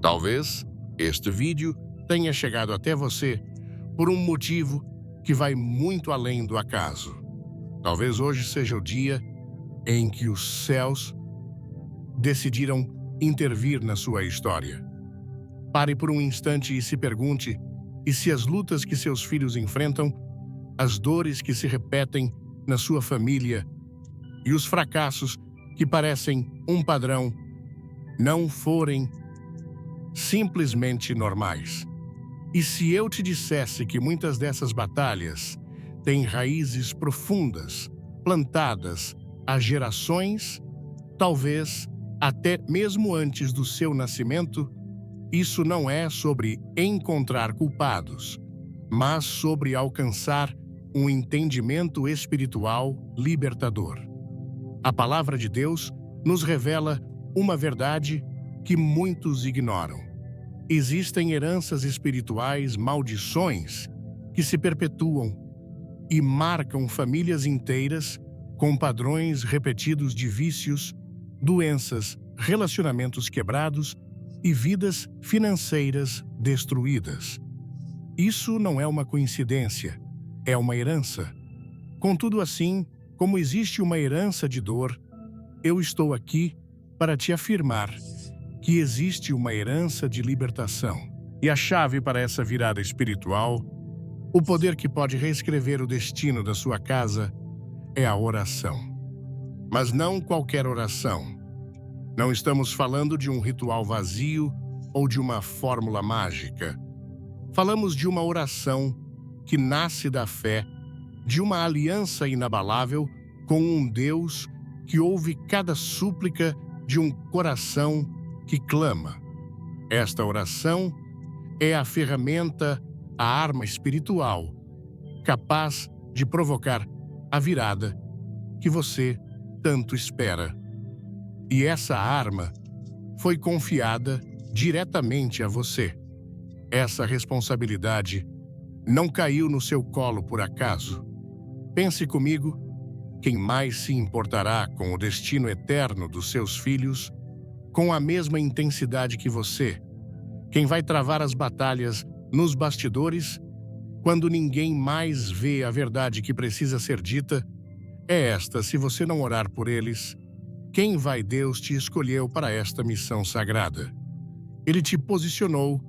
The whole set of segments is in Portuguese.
Talvez este vídeo tenha chegado até você por um motivo que vai muito além do acaso. Talvez hoje seja o dia em que os céus decidiram intervir na sua história. Pare por um instante e se pergunte: e se as lutas que seus filhos enfrentam, as dores que se repetem na sua família e os fracassos que parecem um padrão não forem simplesmente normais? E se eu te dissesse que muitas dessas batalhas têm raízes profundas, plantadas há gerações, talvez até mesmo antes do seu nascimento? Isso não é sobre encontrar culpados, mas sobre alcançar um entendimento espiritual libertador. A palavra de Deus nos revela uma verdade que muitos ignoram. Existem heranças espirituais, maldições, que se perpetuam e marcam famílias inteiras com padrões repetidos de vícios, doenças, relacionamentos quebrados e vidas financeiras destruídas. Isso não é uma coincidência, é uma herança. Contudo, assim como existe uma herança de dor, eu estou aqui para te afirmar que existe uma herança de libertação. E a chave para essa virada espiritual, o poder que pode reescrever o destino da sua casa, é a oração. Mas não qualquer oração. Não estamos falando de um ritual vazio ou de uma fórmula mágica. Falamos de uma oração que nasce da fé, de uma aliança inabalável com um Deus que ouve cada súplica de um coração que clama. Esta oração é a ferramenta, a arma espiritual, capaz de provocar a virada que você tanto espera. E essa arma foi confiada diretamente a você. Essa responsabilidade não caiu no seu colo por acaso. Pense comigo, quem mais se importará com o destino eterno dos seus filhos com a mesma intensidade que você? Quem vai travar as batalhas nos bastidores quando ninguém mais vê a verdade que precisa ser dita? É esta: se você não orar por eles, quem vai? Deus te escolheu para esta missão sagrada. Ele te posicionou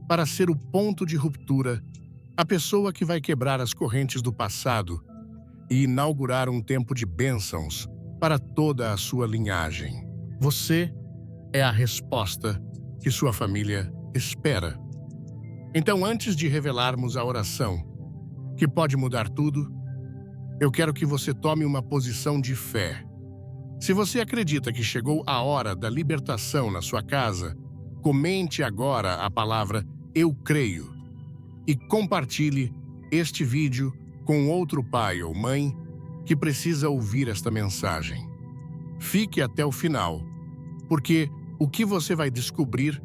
para ser o ponto de ruptura, a pessoa que vai quebrar as correntes do passado e inaugurar um tempo de bênçãos para toda a sua linhagem. Você é a resposta que sua família espera. Então, antes de revelarmos a oração que pode mudar tudo, eu quero que você tome uma posição de fé. Se você acredita que chegou a hora da libertação na sua casa, comente agora a palavra "Eu creio" e compartilhe este vídeo com outro pai ou mãe que precisa ouvir esta mensagem. Fique até o final, porque o que você vai descobrir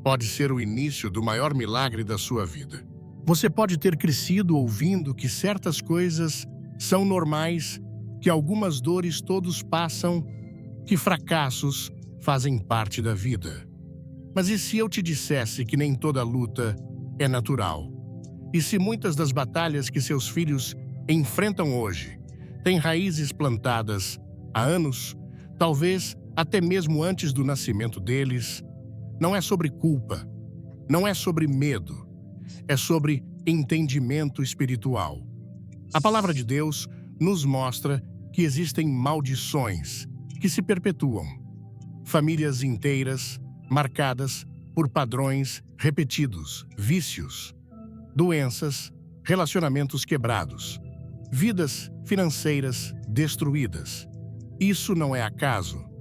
pode ser o início do maior milagre da sua vida. Você pode ter crescido ouvindo que certas coisas são normais, que algumas dores todos passam, que fracassos fazem parte da vida. Mas e se eu te dissesse que nem toda luta é natural? E se muitas das batalhas que seus filhos enfrentam hoje têm raízes plantadas há anos, talvez até mesmo antes do nascimento deles? Não é sobre culpa, não é sobre medo, é sobre entendimento espiritual. A palavra de Deus nos mostra que existem maldições que se perpetuam. Famílias inteiras marcadas por padrões repetidos, vícios, doenças, relacionamentos quebrados, vidas financeiras destruídas. Isso não é acaso,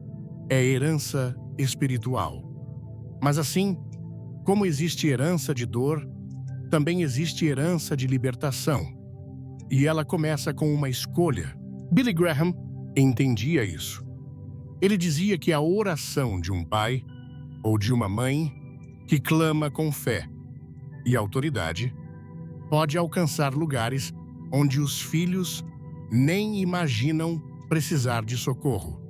é herança espiritual. Mas assim como existe herança de dor, também existe herança de libertação. E ela começa com uma escolha. Billy Graham entendia isso. Ele dizia que a oração de um pai ou de uma mãe que clama com fé e autoridade pode alcançar lugares onde os filhos nem imaginam precisar de socorro.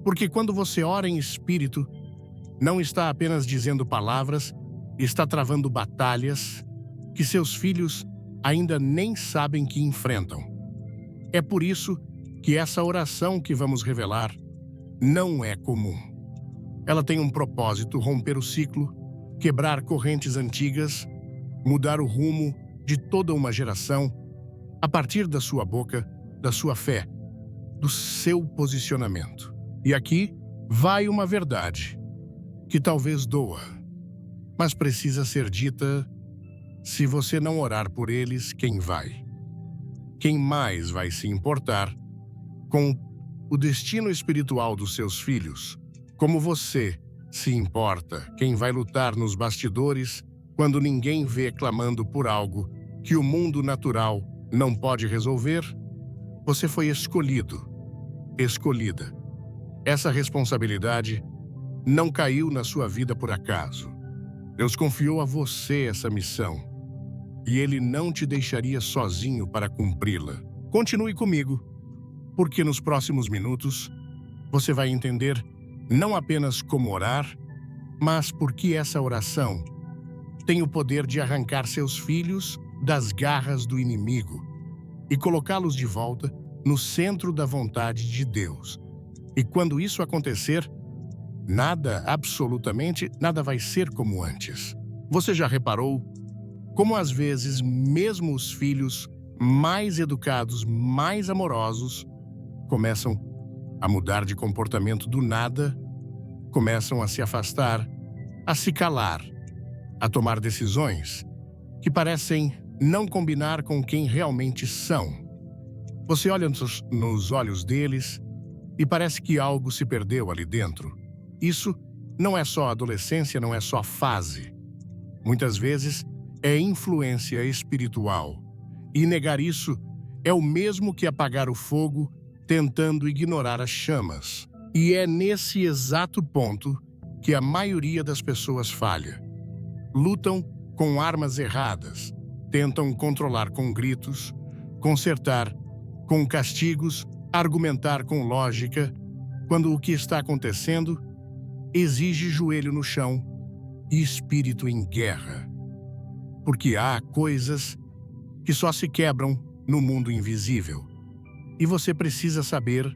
Porque quando você ora em espírito, Não está apenas dizendo palavras, está travando batalhas que seus filhos ainda nem sabem que enfrentam. É por isso que essa oração que vamos revelar não é comum. Ela tem um propósito: romper o ciclo, quebrar correntes antigas, mudar o rumo de toda uma geração a partir da sua boca, da sua fé, do seu posicionamento. E aqui vai uma verdade que talvez doa, mas precisa ser dita. Se você não orar por eles, quem vai? Quem mais vai se importar com o destino espiritual dos seus filhos? Como você se importa quem vai lutar nos bastidores quando ninguém vê, clamando por algo que o mundo natural não pode resolver? Você foi escolhido, escolhida. Essa responsabilidade não caiu na sua vida por acaso. Deus confiou a você essa missão e Ele não te deixaria sozinho para cumpri-la. Continue comigo, porque nos próximos minutos você vai entender não apenas como orar, mas por que essa oração tem o poder de arrancar seus filhos das garras do inimigo e colocá-los de volta no centro da vontade de Deus. E quando isso acontecer, nada, absolutamente nada vai ser como antes. Você já reparou como às vezes mesmo os filhos mais educados, mais amorosos, começam a mudar de comportamento do nada, começam a se afastar, a se calar, a tomar decisões que parecem não combinar com quem realmente são? Você olha nos olhos deles e parece que algo se perdeu ali dentro. Isso não é só adolescência, não é só fase. Muitas vezes é influência espiritual. E negar isso é o mesmo que apagar o fogo tentando ignorar as chamas. E é nesse exato ponto que a maioria das pessoas falha. Lutam com armas erradas, tentam controlar com gritos, consertar com castigos, argumentar com lógica, quando o que está acontecendo exige joelho no chão e espírito em guerra. Porque há coisas que só se quebram no mundo invisível. E você precisa saber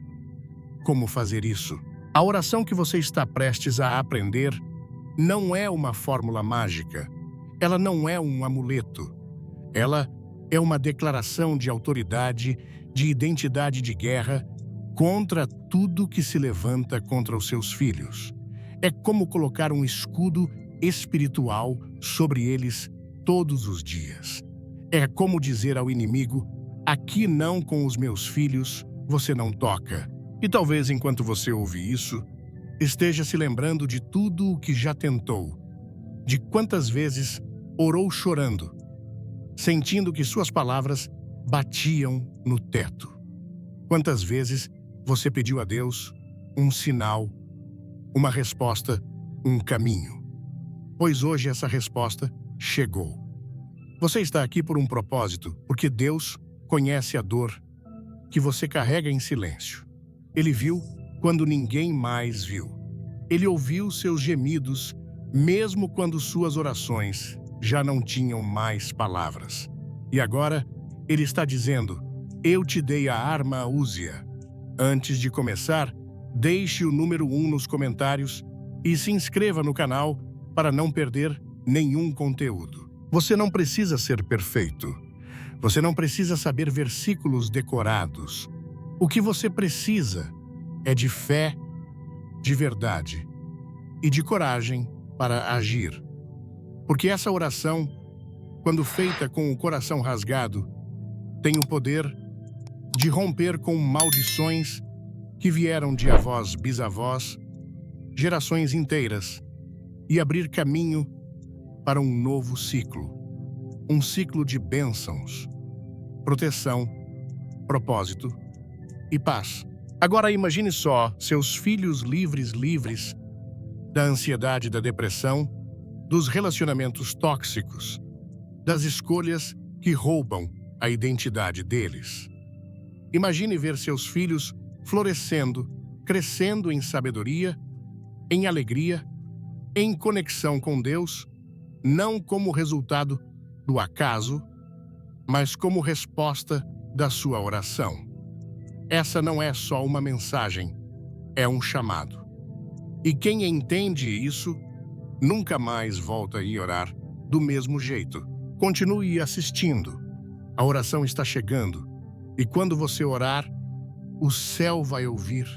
como fazer isso. A oração que você está prestes a aprender não é uma fórmula mágica. Ela não é um amuleto. Ela é uma declaração de autoridade, de identidade de guerra contra tudo que se levanta contra os seus filhos. É como colocar um escudo espiritual sobre eles todos os dias. É como dizer ao inimigo: aqui não, com os meus filhos, você não toca. E talvez enquanto você ouve isso, esteja se lembrando de tudo o que já tentou, de quantas vezes orou chorando, sentindo que suas palavras batiam no teto. Quantas vezes você pediu a Deus um sinal, uma resposta, um caminho. Pois hoje essa resposta chegou. Você está aqui por um propósito, porque Deus conhece a dor que você carrega em silêncio. Ele viu quando ninguém mais viu. Ele ouviu seus gemidos, mesmo quando suas orações já não tinham mais palavras. E agora, Ele está dizendo: eu te dei a arma, use-a. Antes de começar, deixe o número 1 nos comentários e se inscreva no canal para não perder nenhum conteúdo. Você não precisa ser perfeito. Você não precisa saber versículos decorados. O que você precisa é de fé, de verdade e de coragem para agir. Porque essa oração, quando feita com o coração rasgado, tem o poder de romper com maldições que vieram de avós, bisavós, gerações inteiras, e abrir caminho para um novo ciclo. Um ciclo de bênçãos, proteção, propósito e paz. Agora imagine só seus filhos livres da ansiedade, da depressão, dos relacionamentos tóxicos, das escolhas que roubam a identidade deles. Imagine ver seus filhos florescendo, crescendo em sabedoria, em alegria em conexão com Deus, não como resultado do acaso, mas como resposta da sua oração. Essa não é só uma mensagem, é um chamado. E quem entende isso, nunca mais volta a orar do mesmo jeito. Continue assistindo. A oração está chegando. E quando você orar, o céu vai ouvir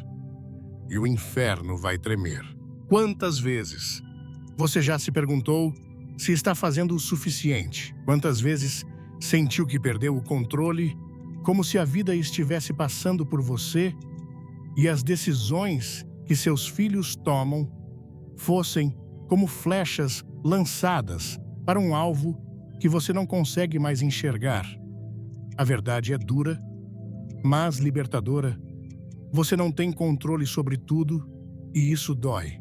e o inferno vai tremer. Quantas vezes você já se perguntou se está fazendo o suficiente? Quantas vezes sentiu que perdeu o controle, como se a vida estivesse passando por você e as decisões que seus filhos tomam fossem como flechas lançadas para um alvo que você não consegue mais enxergar? A verdade é dura, mas libertadora. Você não tem controle sobre tudo e isso dói.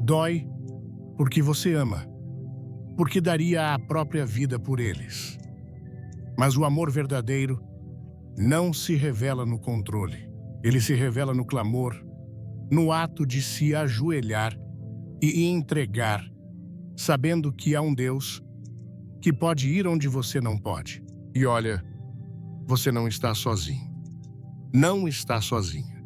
Dói porque você ama, porque daria a própria vida por eles. Mas o amor verdadeiro não se revela no controle. Ele se revela no clamor, no ato de se ajoelhar e entregar, sabendo que há um Deus que pode ir onde você não pode. E olha, você não está sozinho. Não está sozinha.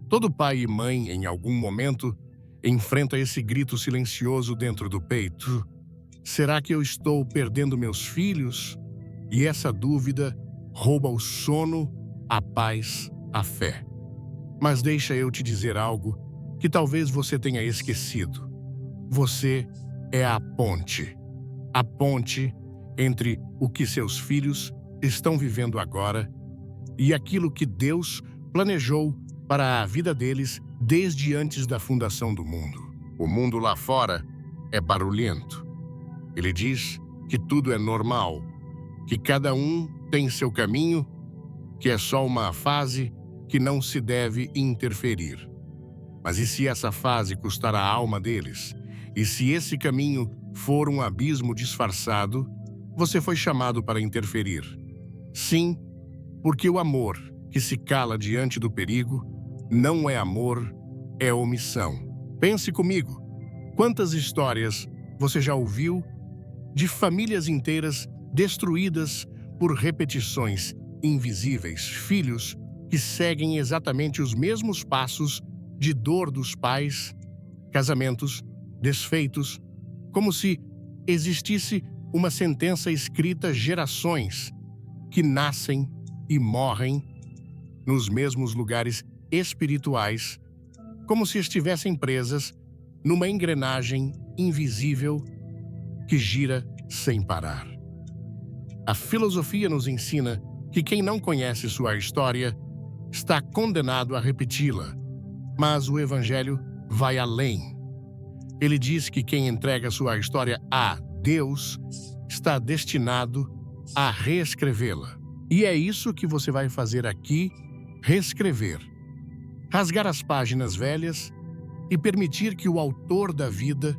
Todo pai e mãe, em algum momento, enfrenta esse grito silencioso dentro do peito. Será que eu estou perdendo meus filhos? E essa dúvida rouba o sono, a paz, a fé. Mas deixa eu te dizer algo que talvez você tenha esquecido. Você é a ponte. A ponte entre o que seus filhos estão vivendo agora e aquilo que Deus planejou para a vida deles desde antes da fundação do mundo. O mundo lá fora é barulhento. Ele diz que tudo é normal, que cada um tem seu caminho, que é só uma fase que não se deve interferir. Mas e se essa fase custar a alma deles? E se esse caminho for um abismo disfarçado, você foi chamado para interferir. Sim, porque o amor que se cala diante do perigo não é amor, é omissão. Pense comigo, quantas histórias você já ouviu de famílias inteiras destruídas por repetições invisíveis, filhos que seguem exatamente os mesmos passos de dor dos pais, casamentos desfeitos, como se existisse uma sentença escrita gerações que nascem e morrem nos mesmos lugares espirituais, como se estivessem presas numa engrenagem invisível que gira sem parar. A filosofia nos ensina que quem não conhece sua história está condenado a repeti-la, mas o Evangelho vai além. Ele diz que quem entrega sua história a Deus está destinado a reescrevê-la. E é isso que você vai fazer aqui, reescrever. Rasgar as páginas velhas e permitir que o autor da vida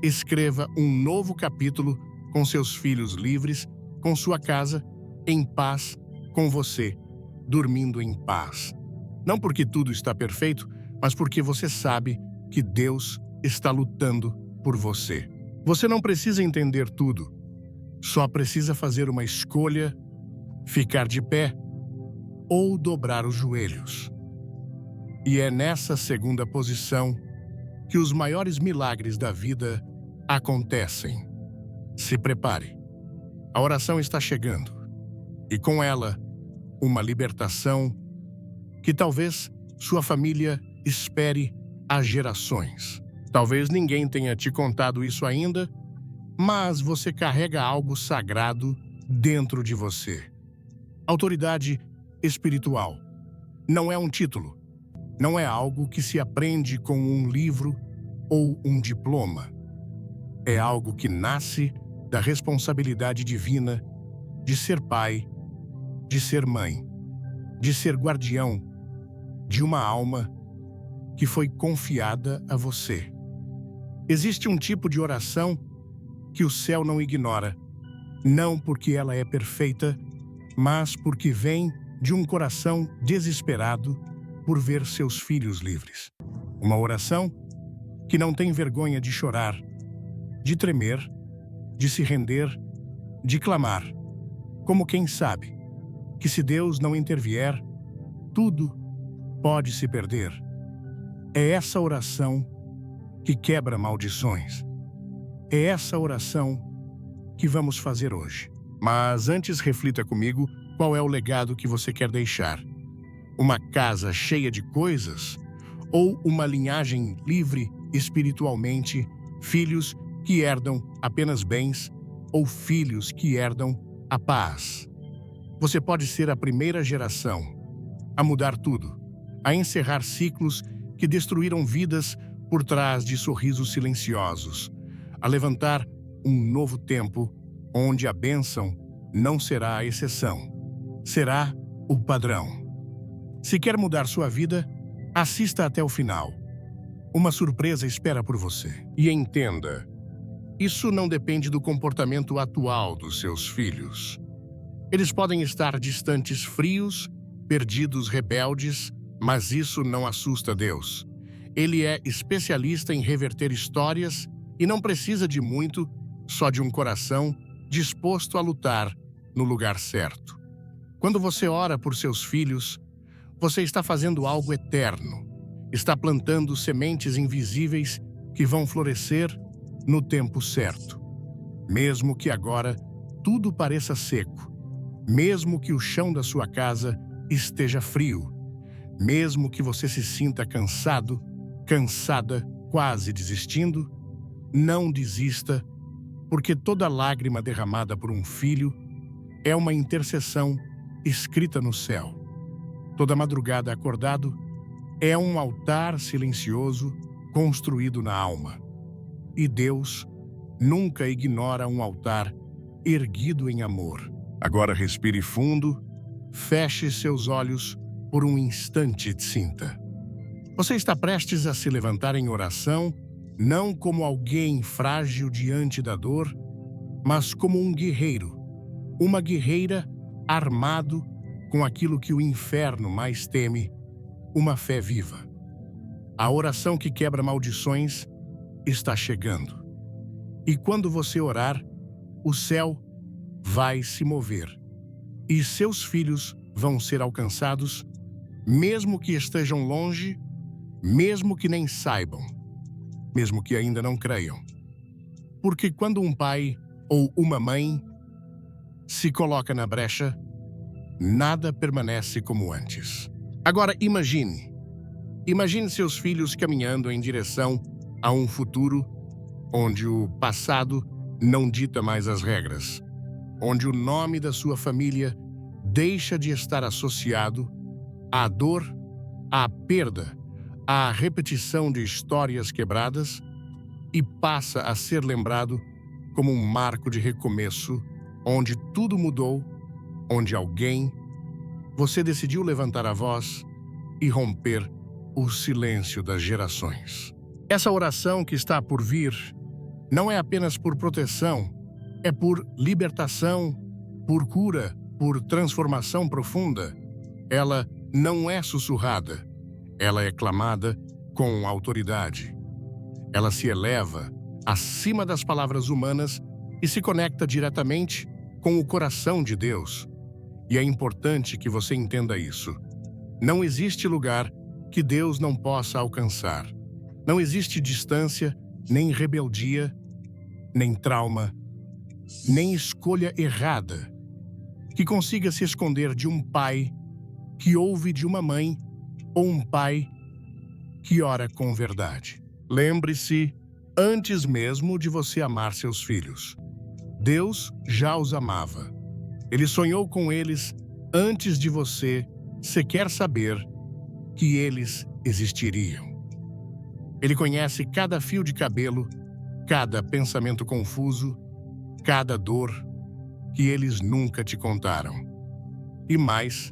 escreva um novo capítulo com seus filhos livres, com sua casa, em paz, com você, dormindo em paz. Não porque tudo está perfeito, mas porque você sabe que Deus está lutando por você. Você não precisa entender tudo, só precisa fazer uma escolha, ficar de pé ou dobrar os joelhos. E é nessa segunda posição que os maiores milagres da vida acontecem. Se prepare. A oração está chegando. E com ela, uma libertação que talvez sua família espere há gerações. Talvez ninguém tenha te contado isso ainda, mas você carrega algo sagrado dentro de você. Autoridade espiritual não é um título, não é algo que se aprende com um livro ou um diploma. É algo que nasce da responsabilidade divina de ser pai, de ser mãe, de ser guardião de uma alma que foi confiada a você. Existe um tipo de oração que o céu não ignora, não porque ela é perfeita, mas porque vem de um coração desesperado por ver seus filhos livres. Uma oração que não tem vergonha de chorar, de tremer, de se render, de clamar, como quem sabe que se Deus não intervier, tudo pode se perder. É essa oração que quebra maldições. É essa oração que vamos fazer hoje. Mas antes, reflita comigo qual é o legado que você quer deixar. Uma casa cheia de coisas ou uma linhagem livre espiritualmente, filhos que herdam apenas bens ou filhos que herdam a paz? Você pode ser a primeira geração a mudar tudo, a encerrar ciclos que destruíram vidas por trás de sorrisos silenciosos, a levantar um novo tempo onde a bênção não será a exceção, será o padrão. Se quer mudar sua vida, assista até o final. Uma surpresa espera por você. E entenda, isso não depende do comportamento atual dos seus filhos. Eles podem estar distantes, frios, perdidos, rebeldes, mas isso não assusta Deus. Ele é especialista em reverter histórias e não precisa de muito, só de um coração disposto a lutar no lugar certo. Quando você ora por seus filhos, você está fazendo algo eterno. Está plantando sementes invisíveis que vão florescer no tempo certo. Mesmo que agora tudo pareça seco, mesmo que o chão da sua casa esteja frio, mesmo que você se sinta cansado, cansada, quase desistindo, não desista, porque toda lágrima derramada por um filho é uma intercessão escrita no céu. Toda madrugada acordado é um altar silencioso construído na alma. E Deus nunca ignora um altar erguido em amor. Agora respire fundo, feche seus olhos por um instante e sinta. Você está prestes a se levantar em oração, não como alguém frágil diante da dor, mas como um guerreiro, uma guerreira armado com aquilo que o inferno mais teme, uma fé viva. A oração que quebra maldições está chegando. E quando você orar, o céu vai se mover. E seus filhos vão ser alcançados, mesmo que estejam longe, mesmo que nem saibam, mesmo que ainda não creiam. Porque quando um pai ou uma mãe se coloca na brecha, nada permanece como antes. Agora imagine seus filhos caminhando em direção a um futuro onde o passado não dita mais as regras, onde o nome da sua família deixa de estar associado à dor, à perda, à repetição de histórias quebradas e passa a ser lembrado como um marco de recomeço, onde tudo mudou, onde você decidiu levantar a voz e romper o silêncio das gerações. Essa oração que está por vir não é apenas por proteção, é por libertação, por cura, por transformação profunda. Ela não é sussurrada, ela é clamada com autoridade. Ela se eleva acima das palavras humanas e se conecta diretamente com o coração de Deus. E é importante que você entenda isso. Não existe lugar que Deus não possa alcançar. Não existe distância, nem rebeldia, nem trauma, nem escolha errada que consiga se esconder de um pai que ouve de uma mãe ou um pai que ora com verdade. Lembre-se, antes mesmo de você amar seus filhos, Deus já os amava. Ele sonhou com eles antes de você sequer saber que eles existiriam. Ele conhece cada fio de cabelo, cada pensamento confuso, cada dor que eles nunca te contaram. E mais,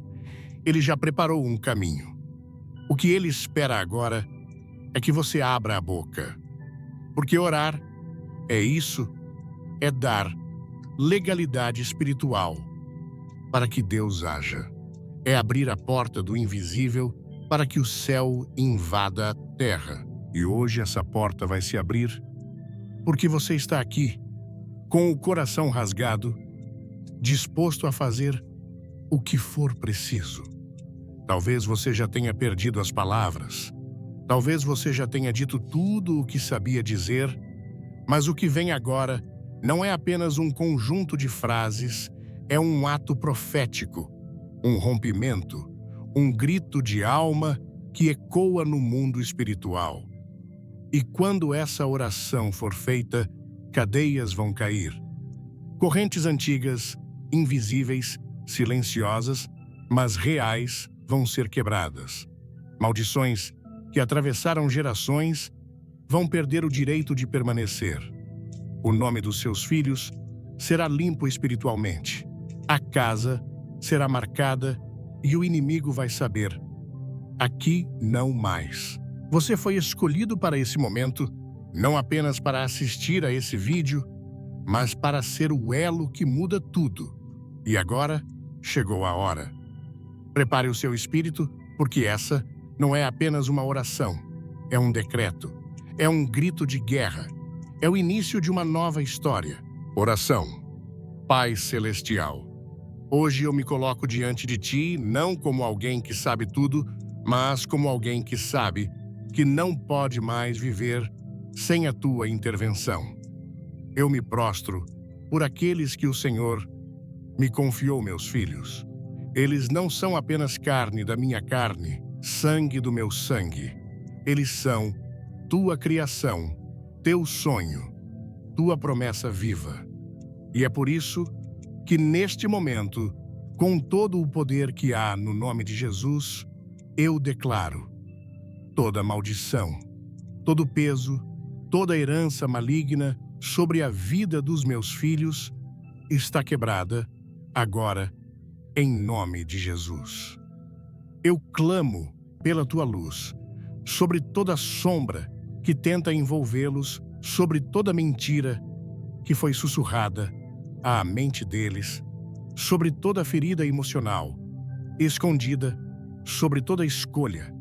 ele já preparou um caminho. O que ele espera agora é que você abra a boca. Porque orar é dar legalidade espiritual para que Deus haja. É abrir a porta do invisível para que o céu invada a terra. E hoje essa porta vai se abrir porque você está aqui, com o coração rasgado, disposto a fazer o que for preciso. Talvez você já tenha perdido as palavras. Talvez você já tenha dito tudo o que sabia dizer, mas o que vem agora não é apenas um conjunto de frases, é um ato profético, um rompimento, um grito de alma que ecoa no mundo espiritual. E quando essa oração for feita, cadeias vão cair. Correntes antigas, invisíveis, silenciosas, mas reais, vão ser quebradas. Maldições que atravessaram gerações vão perder o direito de permanecer. O nome dos seus filhos será limpo espiritualmente. A casa será marcada e o inimigo vai saber: aqui não mais. Você foi escolhido para esse momento, não apenas para assistir a esse vídeo, mas para ser o elo que muda tudo. E agora chegou a hora. Prepare o seu espírito, porque essa não é apenas uma oração, é um decreto, é um grito de guerra, é o início de uma nova história. Oração. Pai Celestial, hoje eu me coloco diante de Ti não como alguém que sabe tudo, mas como alguém que sabe que não pode mais viver sem a Tua intervenção. Eu me prostro por aqueles que o Senhor me confiou, meus filhos. Eles não são apenas carne da minha carne, sangue do meu sangue. Eles são Tua criação, Teu sonho, Tua promessa viva. E é por isso que neste momento, com todo o poder que há no nome de Jesus, eu declaro: toda maldição, todo peso, toda herança maligna sobre a vida dos meus filhos está quebrada agora, em nome de Jesus. Eu clamo pela Tua luz sobre toda sombra que tenta envolvê-los, sobre toda mentira que foi sussurrada à mente deles, sobre toda ferida emocional escondida, sobre toda escolha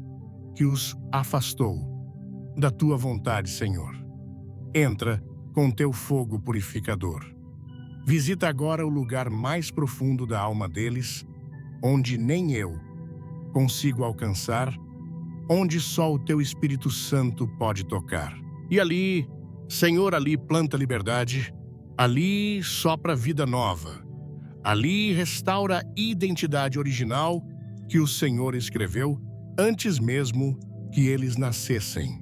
que os afastou da Tua vontade, Senhor. Entra com Teu fogo purificador. Visita agora o lugar mais profundo da alma deles, onde nem eu consigo alcançar, onde só o Teu Espírito Santo pode tocar. E ali, Senhor, ali planta liberdade, ali sopra vida nova, ali restaura a identidade original que o Senhor escreveu antes mesmo que eles nascessem.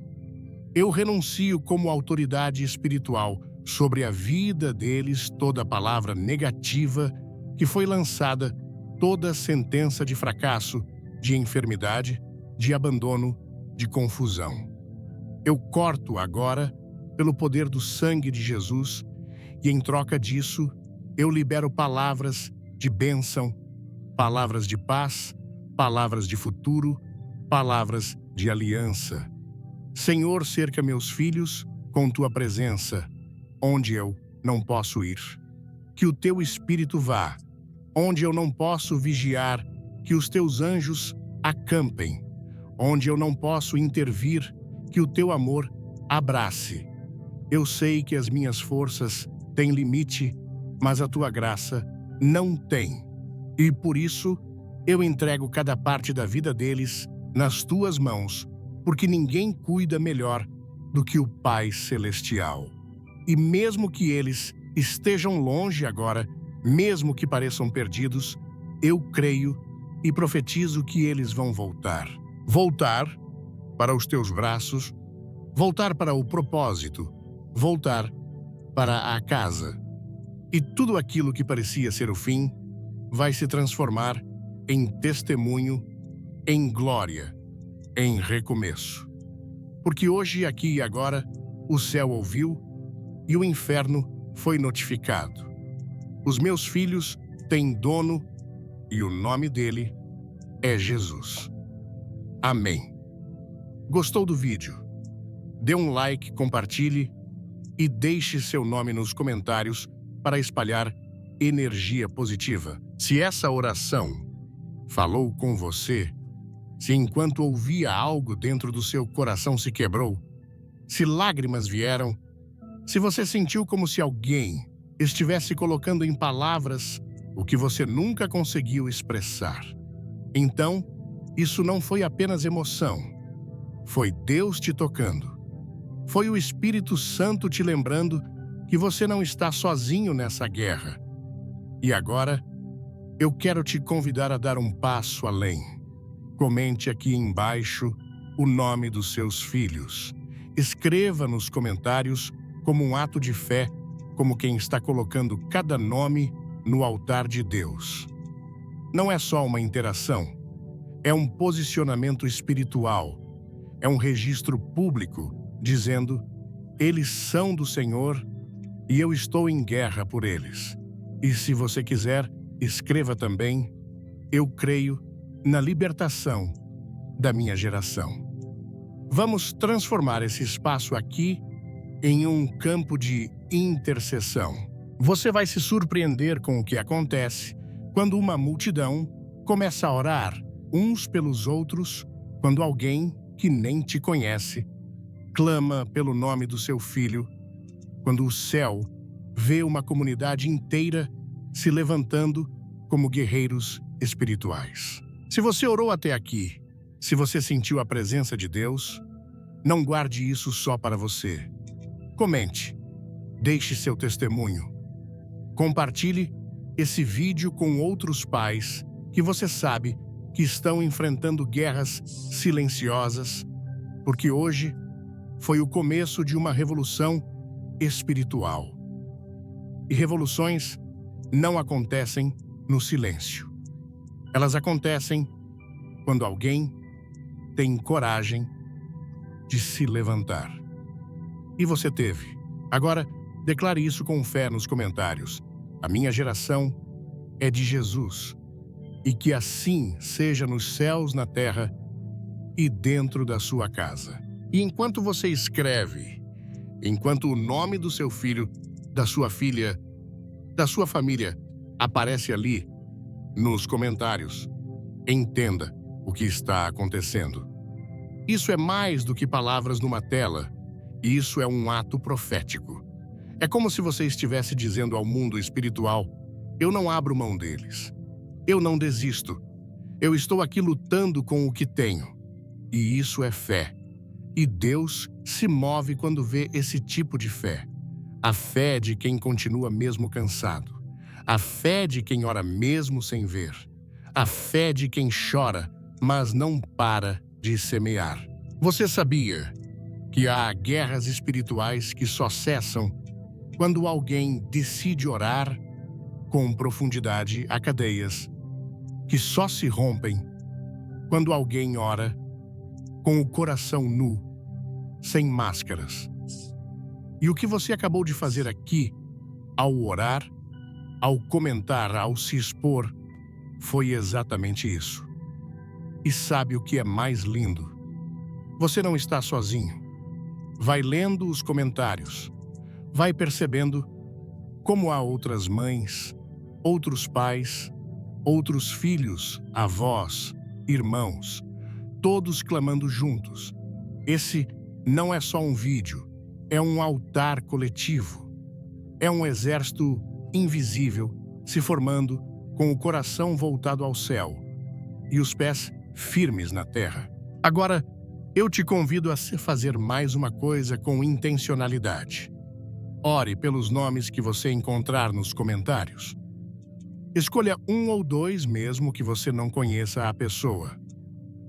Eu renuncio como autoridade espiritual sobre a vida deles toda palavra negativa que foi lançada, toda sentença de fracasso, de enfermidade, de abandono, de confusão. Eu corto agora, pelo poder do sangue de Jesus, e em troca disso, eu libero palavras de bênção, palavras de paz, palavras de futuro, palavras de aliança. Senhor, cerca meus filhos com Tua presença, onde eu não posso ir. Que o Teu Espírito vá, onde eu não posso vigiar, que os Teus anjos acampem. Onde eu não posso intervir, que o Teu amor abrace. Eu sei que as minhas forças têm limite, mas a Tua graça não tem. E por isso, eu entrego cada parte da vida deles nas Tuas mãos, porque ninguém cuida melhor do que o Pai Celestial. E mesmo que eles estejam longe agora, mesmo que pareçam perdidos, eu creio e profetizo que eles vão voltar. Voltar para os Teus braços, voltar para o propósito, voltar para a casa. E tudo aquilo que parecia ser o fim vai se transformar em testemunho, em glória, em recomeço. Porque hoje, aqui e agora, o céu ouviu e o inferno foi notificado. Os meus filhos têm dono e o nome dele é Jesus. Amém. Gostou do vídeo? Dê um like, compartilhe e deixe seu nome nos comentários para espalhar energia positiva. Se essa oração falou com você, se enquanto ouvia algo dentro do seu coração se quebrou, se lágrimas vieram, se você sentiu como se alguém estivesse colocando em palavras o que você nunca conseguiu expressar, então, isso não foi apenas emoção. Foi Deus te tocando. Foi o Espírito Santo te lembrando que você não está sozinho nessa guerra. E agora, eu quero te convidar a dar um passo além. Comente aqui embaixo o nome dos seus filhos. Escreva nos comentários como um ato de fé, como quem está colocando cada nome no altar de Deus. Não é só uma interação, é um posicionamento espiritual, é um registro público dizendo: eles são do Senhor e eu estou em guerra por eles. E se você quiser, escreva também: eu creio na libertação da minha geração. Vamos transformar esse espaço aqui em um campo de intercessão. Você vai se surpreender com o que acontece quando uma multidão começa a orar uns pelos outros, quando alguém que nem te conhece clama pelo nome do seu filho, quando o céu vê uma comunidade inteira se levantando como guerreiros espirituais. Se você orou até aqui, se você sentiu a presença de Deus, não guarde isso só para você. Comente, deixe seu testemunho. Compartilhe esse vídeo com outros pais que você sabe que estão enfrentando guerras silenciosas, porque hoje foi o começo de uma revolução espiritual. E revoluções não acontecem no silêncio. Elas acontecem quando alguém tem coragem de se levantar. E você teve. Agora, declare isso com fé nos comentários. A minha geração é de Jesus. E que assim seja nos céus, na terra e dentro da sua casa. E enquanto você escreve, enquanto o nome do seu filho, da sua filha, da sua família aparece ali nos comentários, entenda o que está acontecendo. Isso é mais do que palavras numa tela. Isso é um ato profético. É como se você estivesse dizendo ao mundo espiritual: eu não abro mão deles. Eu não desisto. Eu estou aqui lutando com o que tenho. E isso é fé. E Deus se move quando vê esse tipo de fé. A fé de quem continua mesmo cansado. A fé de quem ora mesmo sem ver. A fé de quem chora, mas não para de semear. Você sabia que há guerras espirituais que só cessam quando alguém decide orar com profundidade? Há cadeias que só se rompem quando alguém ora com o coração nu, sem máscaras. E o que você acabou de fazer aqui, ao orar, ao comentar, ao se expor, foi exatamente isso. E sabe o que é mais lindo? Você não está sozinho. Vai lendo os comentários, vai percebendo como há outras mães, outros pais, outros filhos, avós, irmãos, todos clamando juntos. Esse não é só um vídeo, é um altar coletivo. É um exército invisível se formando com o coração voltado ao céu e os pés firmes na terra. Agora, eu te convido a fazer mais uma coisa com intencionalidade. Ore pelos nomes que você encontrar nos comentários. Escolha um ou dois mesmo que você não conheça a pessoa.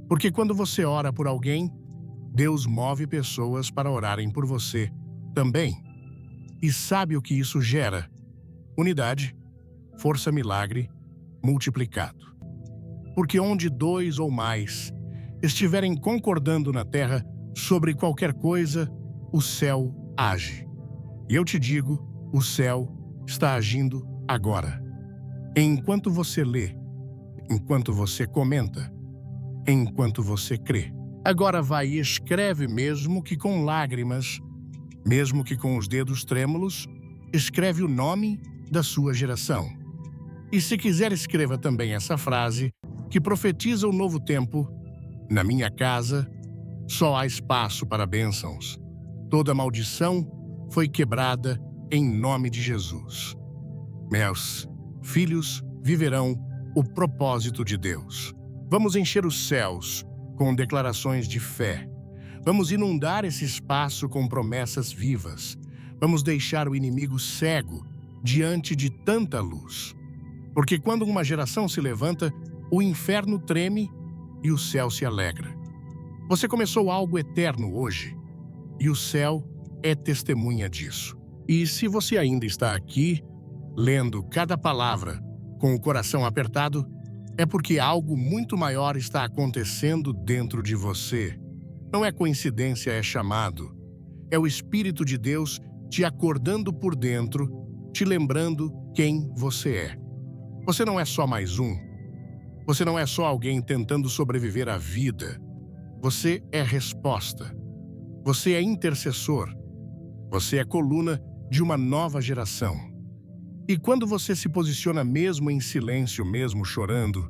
Porque quando você ora por alguém, Deus move pessoas para orarem por você também. E sabe o que isso gera? Unidade, força, milagre, multiplicado. Porque onde dois ou mais estiverem concordando na terra sobre qualquer coisa, o céu age. E eu te digo, o céu está agindo agora. Enquanto você lê, enquanto você comenta, enquanto você crê. Agora vai e escreve, mesmo que com lágrimas, mesmo que com os dedos trêmulos, escreve o nome da sua geração. E se quiser, escreva também essa frase que profetiza o novo tempo: na minha casa só há espaço para bênçãos. Toda maldição foi quebrada em nome de Jesus. Meus filhos viverão o propósito de Deus. Vamos encher os céus com declarações de fé. Vamos inundar esse espaço com promessas vivas. Vamos deixar o inimigo cego diante de tanta luz. Porque quando uma geração se levanta, o inferno treme e o céu se alegra. Você começou algo eterno hoje, e o céu é testemunha disso. E se você ainda está aqui, lendo cada palavra com o coração apertado, é porque algo muito maior está acontecendo dentro de você. Não é coincidência, é chamado. É o Espírito de Deus te acordando por dentro, te lembrando quem você é. Você não é só mais um. Você não é só alguém tentando sobreviver à vida. Você é resposta. Você é intercessor. Você é coluna de uma nova geração. E quando você se posiciona mesmo em silêncio, mesmo chorando,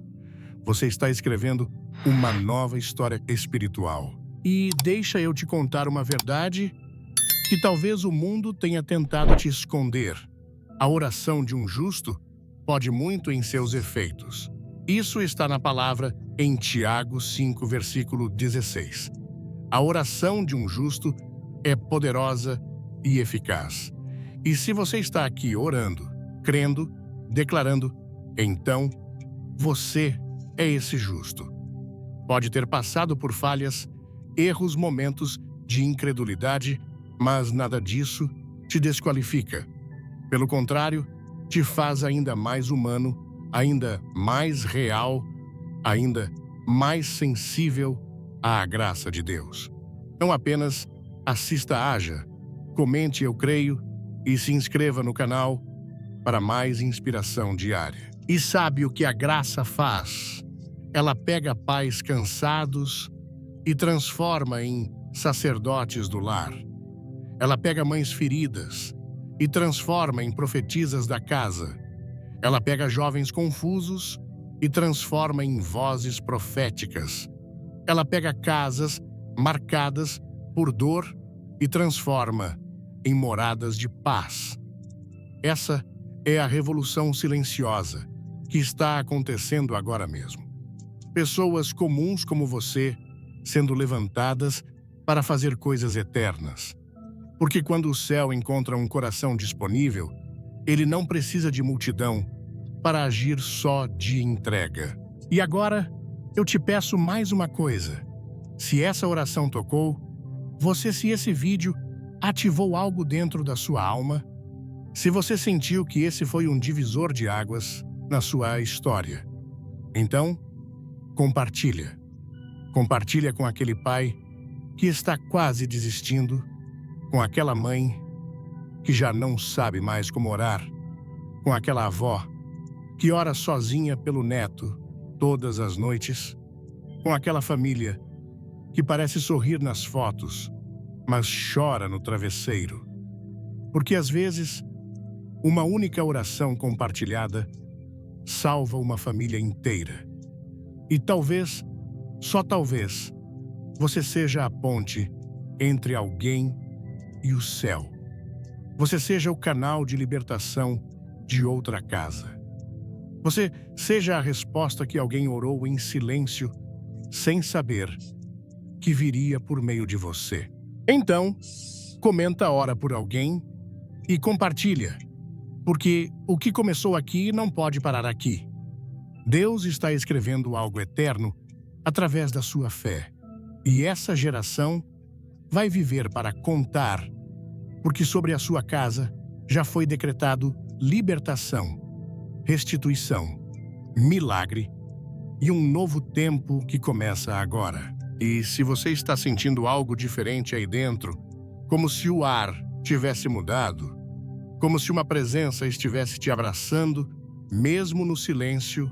você está escrevendo uma nova história espiritual. E deixa eu te contar uma verdade que talvez o mundo tenha tentado te esconder. A oração de um justo pode muito em seus efeitos. Isso está na palavra em Tiago 5, versículo 16. A oração de um justo é poderosa e eficaz. E se você está aqui orando, crendo, declarando, então você é esse justo. Pode ter passado por falhas, erros, momentos de incredulidade, mas nada disso te desqualifica. Pelo contrário, te faz ainda mais humano, ainda mais real, ainda mais sensível à graça de Deus. Não apenas assista Haja, comente Eu Creio e se inscreva no canal para mais inspiração diária. E sabe o que a graça faz? Ela pega pais cansados e transforma em sacerdotes do lar. Ela pega mães feridas e transforma em profetisas da casa. Ela pega jovens confusos e transforma em vozes proféticas. Ela pega casas marcadas por dor e transforma em moradas de paz. Essa é a revolução silenciosa que está acontecendo agora mesmo. Pessoas comuns como você sendo levantadas para fazer coisas eternas. Porque quando o céu encontra um coração disponível, ele não precisa de multidão para agir só de entrega. E agora, eu te peço mais uma coisa. Se essa oração tocou, se esse vídeo ativou algo dentro da sua alma, se você sentiu que esse foi um divisor de águas na sua história, então, compartilha. Compartilha com aquele pai que está quase desistindo, com aquela mãe que já não sabe mais como orar, com aquela avó que ora sozinha pelo neto todas as noites, com aquela família que parece sorrir nas fotos, mas chora no travesseiro. Porque às vezes, uma única oração compartilhada salva uma família inteira. E talvez, só talvez, você seja a ponte entre alguém e o céu. Você seja o canal de libertação de outra casa. Você seja a resposta que alguém orou em silêncio, sem saber que viria por meio de você. Então, comenta a hora por alguém e compartilha, porque o que começou aqui não pode parar aqui. Deus está escrevendo algo eterno através da sua fé. E essa geração vai viver para contar, porque sobre a sua casa já foi decretado libertação, restituição, milagre e um novo tempo que começa agora. E se você está sentindo algo diferente aí dentro, como se o ar tivesse mudado, como se uma presença estivesse te abraçando, mesmo no silêncio,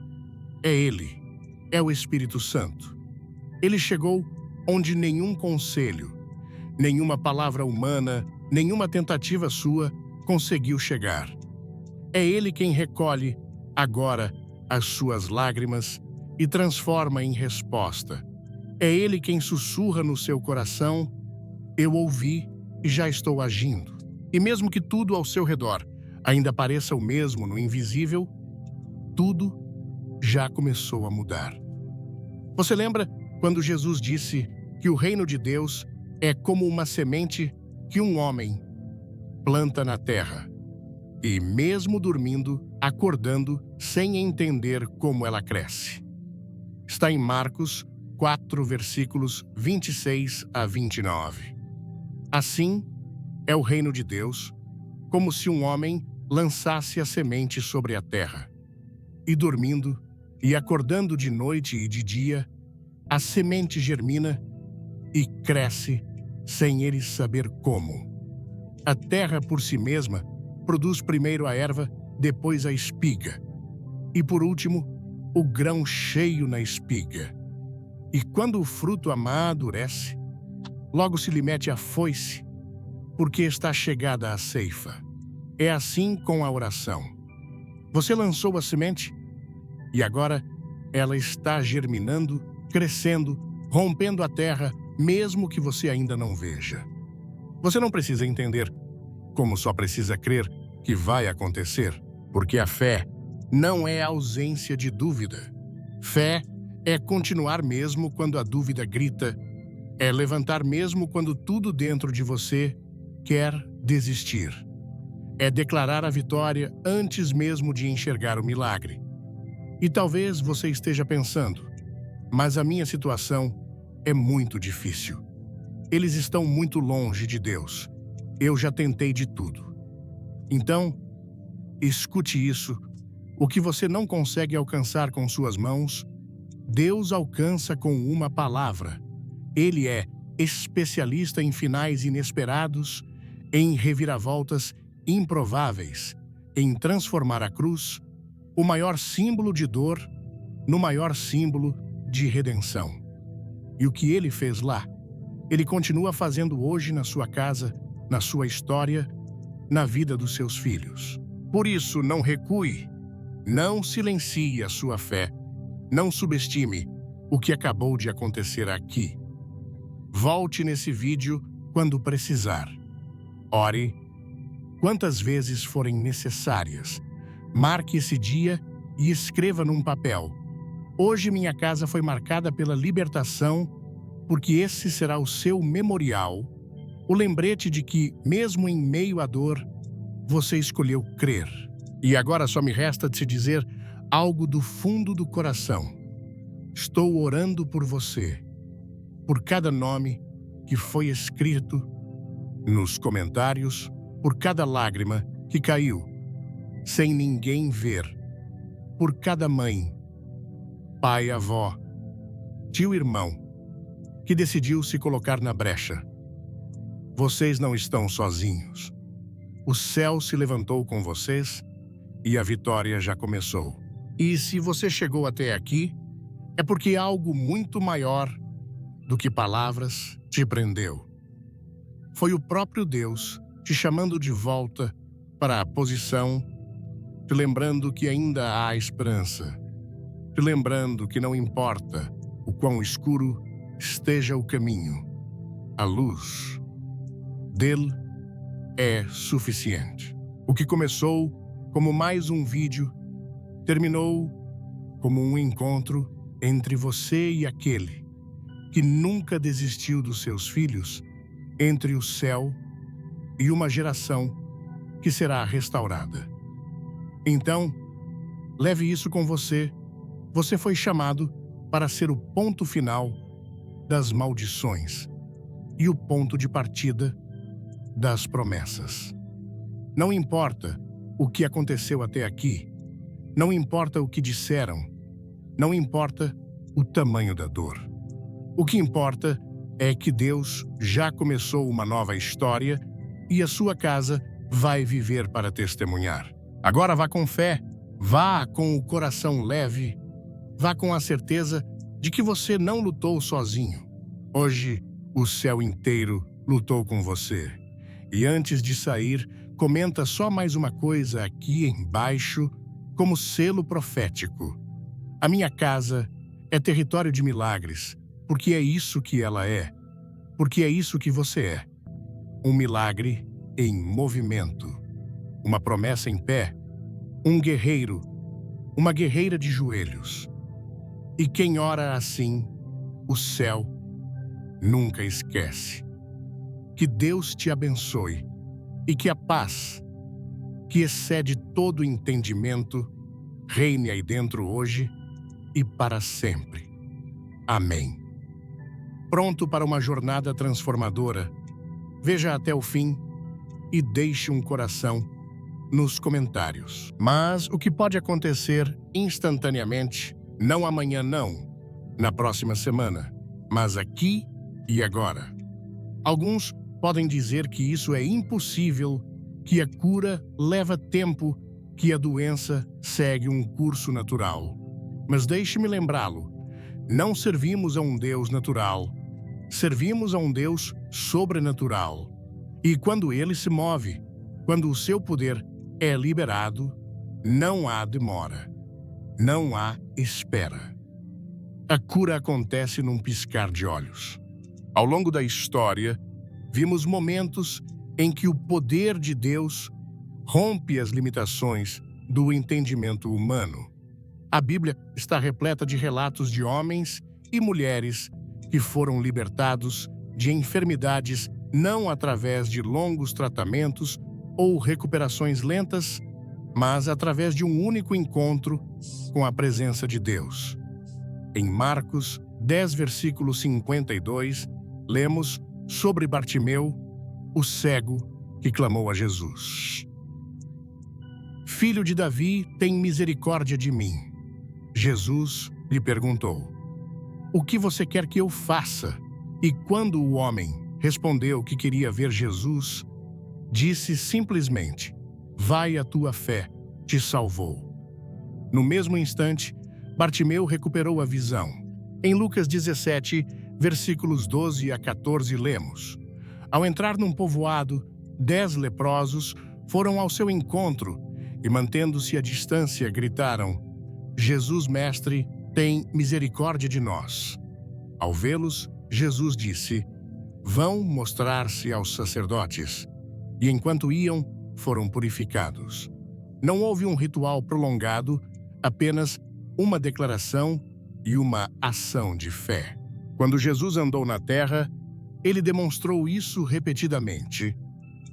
é Ele, é o Espírito Santo. Ele chegou onde nenhum conselho, nenhuma palavra humana, nenhuma tentativa sua conseguiu chegar. É Ele quem recolhe agora as suas lágrimas e transforma em resposta. É Ele quem sussurra no seu coração: eu ouvi e já estou agindo. E mesmo que tudo ao seu redor ainda pareça o mesmo no invisível, tudo já começou a mudar. Você lembra quando Jesus disse que o reino de Deus é como uma semente que um homem planta na terra e, mesmo dormindo, acordando sem entender como ela cresce? Está em Marcos 4, versículos 26 a 29. Assim é o reino de Deus, como se um homem lançasse a semente sobre a terra. E dormindo e acordando de noite e de dia, a semente germina e cresce sem ele saber como. A terra por si mesma produz primeiro a erva, depois a espiga, e por último o grão cheio na espiga. E quando o fruto amadurece, logo se lhe mete a foice, porque está chegada a ceifa. É assim com a oração. Você lançou a semente e agora ela está germinando, crescendo, rompendo a terra, mesmo que você ainda não veja. Você não precisa entender como, só precisa crer que vai acontecer, porque a fé não é a ausência de dúvida. Fé é continuar mesmo quando a dúvida grita, é levantar mesmo quando tudo dentro de você quer desistir. É declarar a vitória antes mesmo de enxergar o milagre. E talvez você esteja pensando, mas a minha situação é muito difícil. Eles estão muito longe de Deus. Eu já tentei de tudo. Então, escute isso. O que você não consegue alcançar com suas mãos, Deus alcança com uma palavra. Ele é especialista em finais inesperados, em reviravoltas improváveis, em transformar a cruz, o maior símbolo de dor, no maior símbolo de redenção. E o que ele fez lá, ele continua fazendo hoje na sua casa, na sua história, na vida dos seus filhos. Por isso, não recue, não silencie a sua fé, não subestime o que acabou de acontecer aqui. Volte nesse vídeo quando precisar. Ore quantas vezes forem necessárias. Marque esse dia e escreva num papel: hoje minha casa foi marcada pela libertação, porque esse será o seu memorial, o lembrete de que, mesmo em meio à dor, você escolheu crer. E agora só me resta te dizer algo do fundo do coração. Estou orando por você, por cada nome que foi escrito nos comentários, por cada lágrima que caiu, sem ninguém ver, por cada mãe, pai, avó, tio, irmão, que decidiu se colocar na brecha. Vocês não estão sozinhos. O céu se levantou com vocês e a vitória já começou. E se você chegou até aqui, é porque algo muito maior do que palavras te prendeu. Foi o próprio Deus te chamando de volta para a posição, te lembrando que ainda há esperança, te lembrando que não importa o quão escuro esteja o caminho, a luz dele é suficiente. O que começou como mais um vídeo terminou como um encontro entre você e aquele que nunca desistiu dos seus filhos, entre o céu e uma geração que será restaurada. Então, leve isso com você. Você foi chamado para ser o ponto final das maldições e o ponto de partida das promessas. Não importa o que aconteceu até aqui, não importa o que disseram, não importa o tamanho da dor. O que importa é que Deus já começou uma nova história e a sua casa vai viver para testemunhar. Agora vá com fé, vá com o coração leve, vá com a certeza de que você não lutou sozinho. Hoje, o céu inteiro lutou com você. E antes de sair, comenta só mais uma coisa aqui embaixo como selo profético. A minha casa é território de milagres, porque é isso que ela é, porque é isso que você é. um milagre em movimento, uma promessa em pé, um guerreiro, uma guerreira de joelhos. E quem ora assim, o céu nunca esquece. Que Deus te abençoe e que a paz, que excede todo entendimento, reine aí dentro hoje e para sempre. Amém. Pronto para uma jornada transformadora? Veja até o fim e deixe um coração nos comentários. Mas o que pode acontecer instantaneamente, não amanhã não, na próxima semana, mas aqui e agora. Alguns podem dizer que isso é impossível, que a cura leva tempo, que a doença segue um curso natural. Mas deixe-me lembrá-lo, não servimos a um Deus natural, servimos a um Deus sobrenatural. E quando ele se move, quando o seu poder é liberado, não há demora, não há espera. A cura acontece num piscar de olhos. Ao longo da história, vimos momentos em que o poder de Deus rompe as limitações do entendimento humano. A Bíblia está repleta de relatos de homens e mulheres que foram libertados de enfermidades não através de longos tratamentos ou recuperações lentas, mas através de um único encontro com a presença de Deus. Em Marcos 10, versículo 52, lemos sobre Bartimeu, o cego que clamou a Jesus: Filho de Davi, tem misericórdia de mim. Jesus lhe perguntou: O que você quer que eu faça? E quando o homem respondeu que queria ver Jesus, disse simplesmente: Vai, a tua fé te salvou. No mesmo instante, Bartimeu recuperou a visão. Em Lucas 17, versículos 12 a 14, lemos: Ao entrar num povoado, 10 leprosos foram ao seu encontro e, mantendo-se à distância, gritaram: Jesus, mestre, tem misericórdia de nós. Ao vê-los, Jesus disse: Vão mostrar-se aos sacerdotes. E enquanto iam, foram purificados. Não houve um ritual prolongado, apenas uma declaração e uma ação de fé. Quando Jesus andou na terra, ele demonstrou isso repetidamente.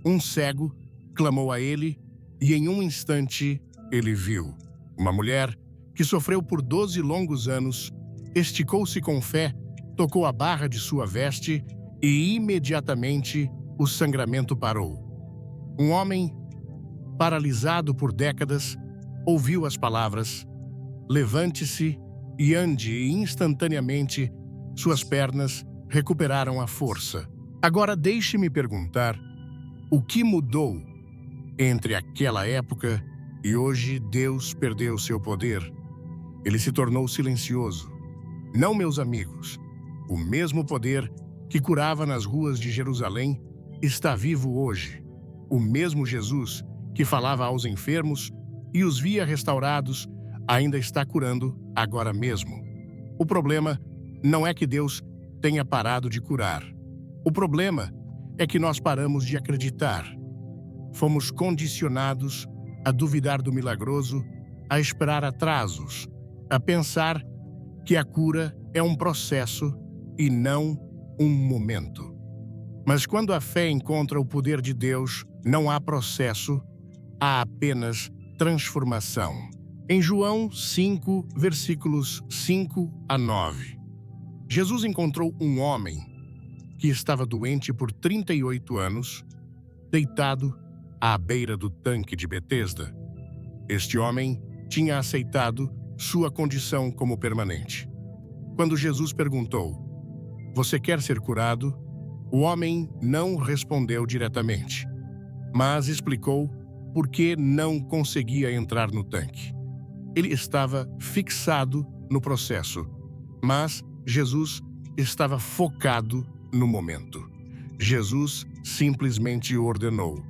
Um cego clamou a ele e em um instante ele viu. Uma mulher que sofreu por 12 longos anos, esticou-se com fé, tocou a barra de sua veste e imediatamente o sangramento parou. Um homem, paralisado por décadas, ouviu as palavras: Levante-se e ande, e instantaneamente suas pernas recuperaram a força. Agora deixe-me perguntar, o que mudou entre aquela época e hoje? Deus perdeu seu poder. Ele se tornou silencioso. Não, meus amigos, o mesmo poder que curava nas ruas de Jerusalém está vivo hoje. O mesmo Jesus que falava aos enfermos e os via restaurados ainda está curando agora mesmo. O problema não é que Deus tenha parado de curar. O problema é que nós paramos de acreditar. Fomos condicionados a duvidar do milagroso, a esperar atrasos, a pensar que a cura é um processo e não um momento. Mas quando a fé encontra o poder de Deus, não há processo, há apenas transformação. Em João 5, versículos 5 a 9, Jesus encontrou um homem que estava doente por 38 anos, deitado à beira do tanque de Betesda. Este homem tinha aceitado sua condição como permanente. Quando Jesus perguntou: Você quer ser curado? O homem não respondeu diretamente, mas explicou por que não conseguia entrar no tanque. Ele estava fixado no processo, mas Jesus estava focado no momento. Jesus simplesmente ordenou: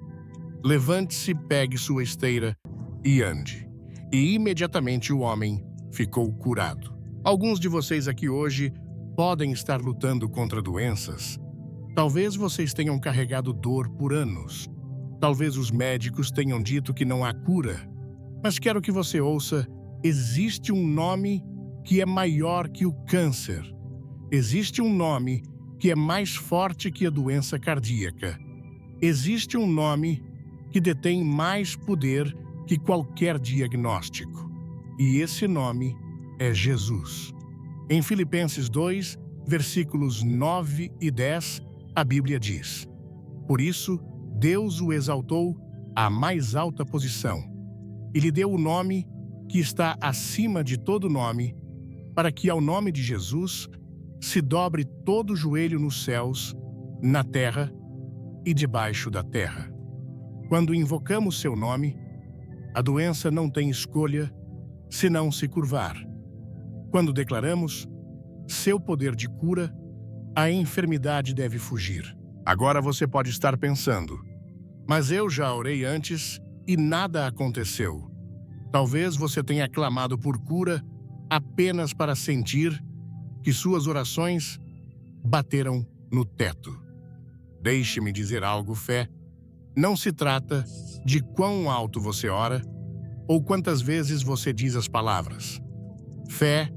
Levante-se, pegue sua esteira e ande. E imediatamente o homem ficou curado. Alguns de vocês aqui hoje podem estar lutando contra doenças, Talvez vocês tenham carregado dor por anos. Talvez os médicos tenham dito que não há cura. Mas quero que você ouça: existe um nome que é maior que o câncer. Existe um nome que é mais forte que a doença cardíaca. Existe um nome que detém mais poder que qualquer diagnóstico. E esse nome é Jesus. Em Filipenses 2, versículos 9 e 10, a Bíblia diz: Por isso, Deus o exaltou à mais alta posição e lhe deu o nome que está acima de todo nome, para que ao nome de Jesus se dobre todo o joelho nos céus, na terra e debaixo da terra. Quando invocamos seu nome, a doença não tem escolha senão se curvar. Quando declaramos seu poder de cura, a enfermidade deve fugir. Agora você pode estar pensando: mas eu já orei antes e nada aconteceu. Talvez você tenha clamado por cura apenas para sentir que suas orações bateram no teto. Deixe-me dizer algo, fé. Não se trata de quão alto você ora ou quantas vezes você diz as palavras. Fé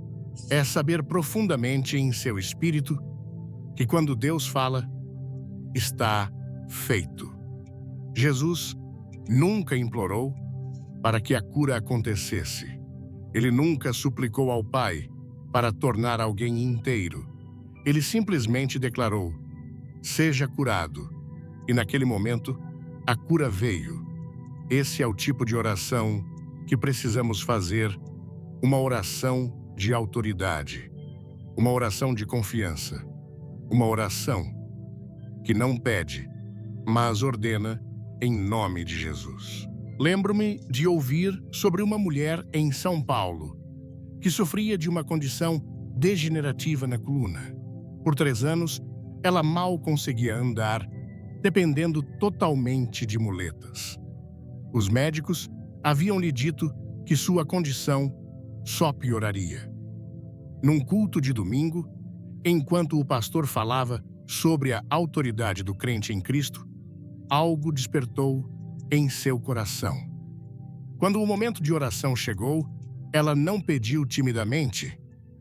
é saber profundamente em seu espírito que quando Deus fala, está feito. Jesus nunca implorou para que a cura acontecesse. Ele nunca suplicou ao Pai para tornar alguém inteiro. Ele simplesmente declarou: seja curado. E naquele momento, a cura veio. Esse é o tipo de oração que precisamos fazer, uma oração de autoridade, uma oração de confiança, uma oração que não pede, mas ordena em nome de Jesus. Lembro-me de ouvir sobre uma mulher em São Paulo que sofria de uma condição degenerativa na coluna. Por 3 anos, ela mal conseguia andar, dependendo totalmente de muletas. Os médicos haviam lhe dito que sua condição só pioraria. Num culto de domingo, enquanto o pastor falava sobre a autoridade do crente em Cristo, algo despertou em seu coração. Quando o momento de oração chegou, ela não pediu timidamente.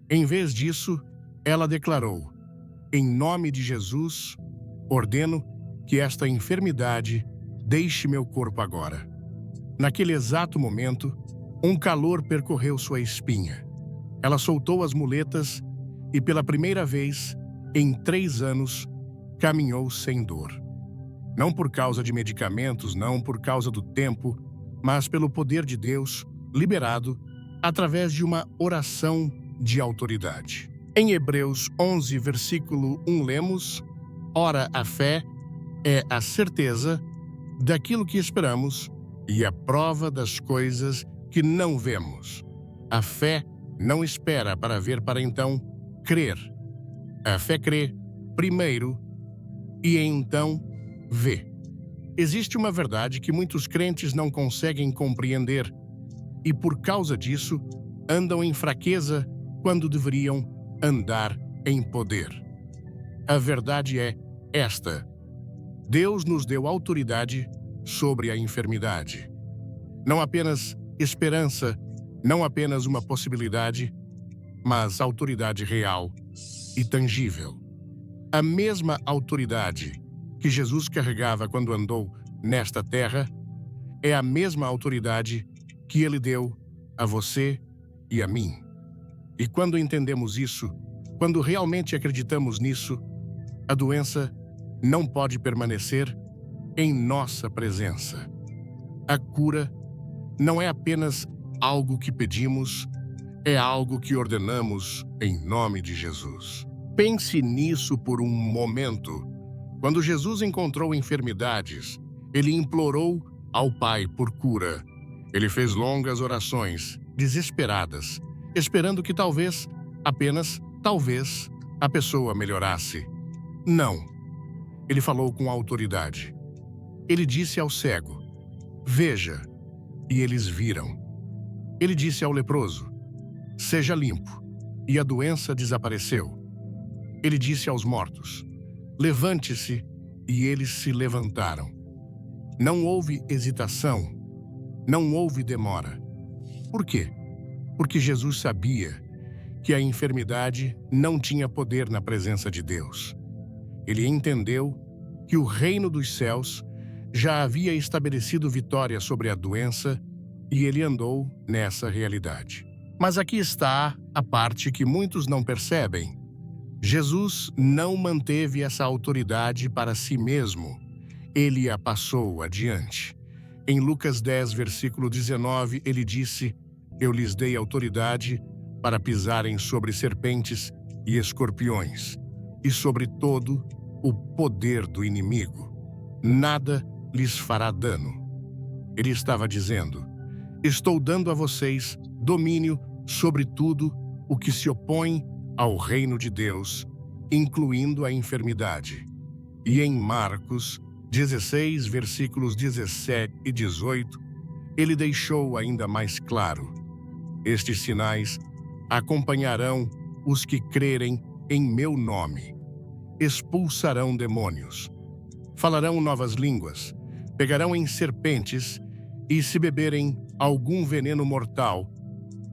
Em vez disso, ela declarou: em nome de Jesus, ordeno que esta enfermidade deixe meu corpo agora. Naquele exato momento, um calor percorreu sua espinha. Ela soltou as muletas e, pela primeira vez em 3 anos, caminhou sem dor. Não por causa de medicamentos, não por causa do tempo, mas pelo poder de Deus liberado através de uma oração de autoridade. Em Hebreus 11, versículo 1, lemos: ora, a fé é a certeza daquilo que esperamos e a prova das coisas que não vemos. A fé não espera para ver para então crer. A fé crê primeiro e então vê. Existe uma verdade que muitos crentes não conseguem compreender e, por causa disso, andam em fraqueza quando deveriam andar em poder. A verdade é esta: Deus nos deu autoridade sobre a enfermidade. Não apenas esperança, não apenas uma possibilidade, mas autoridade real e tangível. A mesma autoridade que Jesus carregava quando andou nesta terra é a mesma autoridade que ele deu a você e a mim. E quando entendemos isso, quando realmente acreditamos nisso, a doença não pode permanecer em nossa presença. A cura não é apenas algo que pedimos, é algo que ordenamos em nome de Jesus. Pense nisso por um momento. Quando Jesus encontrou enfermidades, ele implorou ao Pai por cura. Ele fez longas orações, desesperadas, esperando que talvez, apenas talvez, a pessoa melhorasse. Não. Ele falou com autoridade. Ele disse ao cego: veja, e eles viram. Ele disse ao leproso: seja limpo, e a doença desapareceu. Ele disse aos mortos: levante-se, e eles se levantaram. Não houve hesitação, não houve demora. Por quê? Porque Jesus sabia que a enfermidade não tinha poder na presença de Deus. Ele entendeu que o reino dos céus já havia estabelecido vitória sobre a doença e ele andou nessa realidade. Mas aqui está a parte que muitos não percebem. Jesus não manteve essa autoridade para si mesmo. Ele a passou adiante. Em Lucas 10, versículo 19, ele disse: "Eu lhes dei autoridade para pisarem sobre serpentes e escorpiões, e sobre todo o poder do inimigo. Nada lhes fará dano." Ele estava dizendo: "Estou dando a vocês domínio sobre tudo o que se opõe ao reino de Deus, incluindo a enfermidade." E em Marcos 16, versículos 17 e 18, ele deixou ainda mais claro: "Estes sinais acompanharão os que crerem em meu nome. Expulsarão demônios, falarão novas línguas, pegarão em serpentes, e se beberem algum veneno mortal,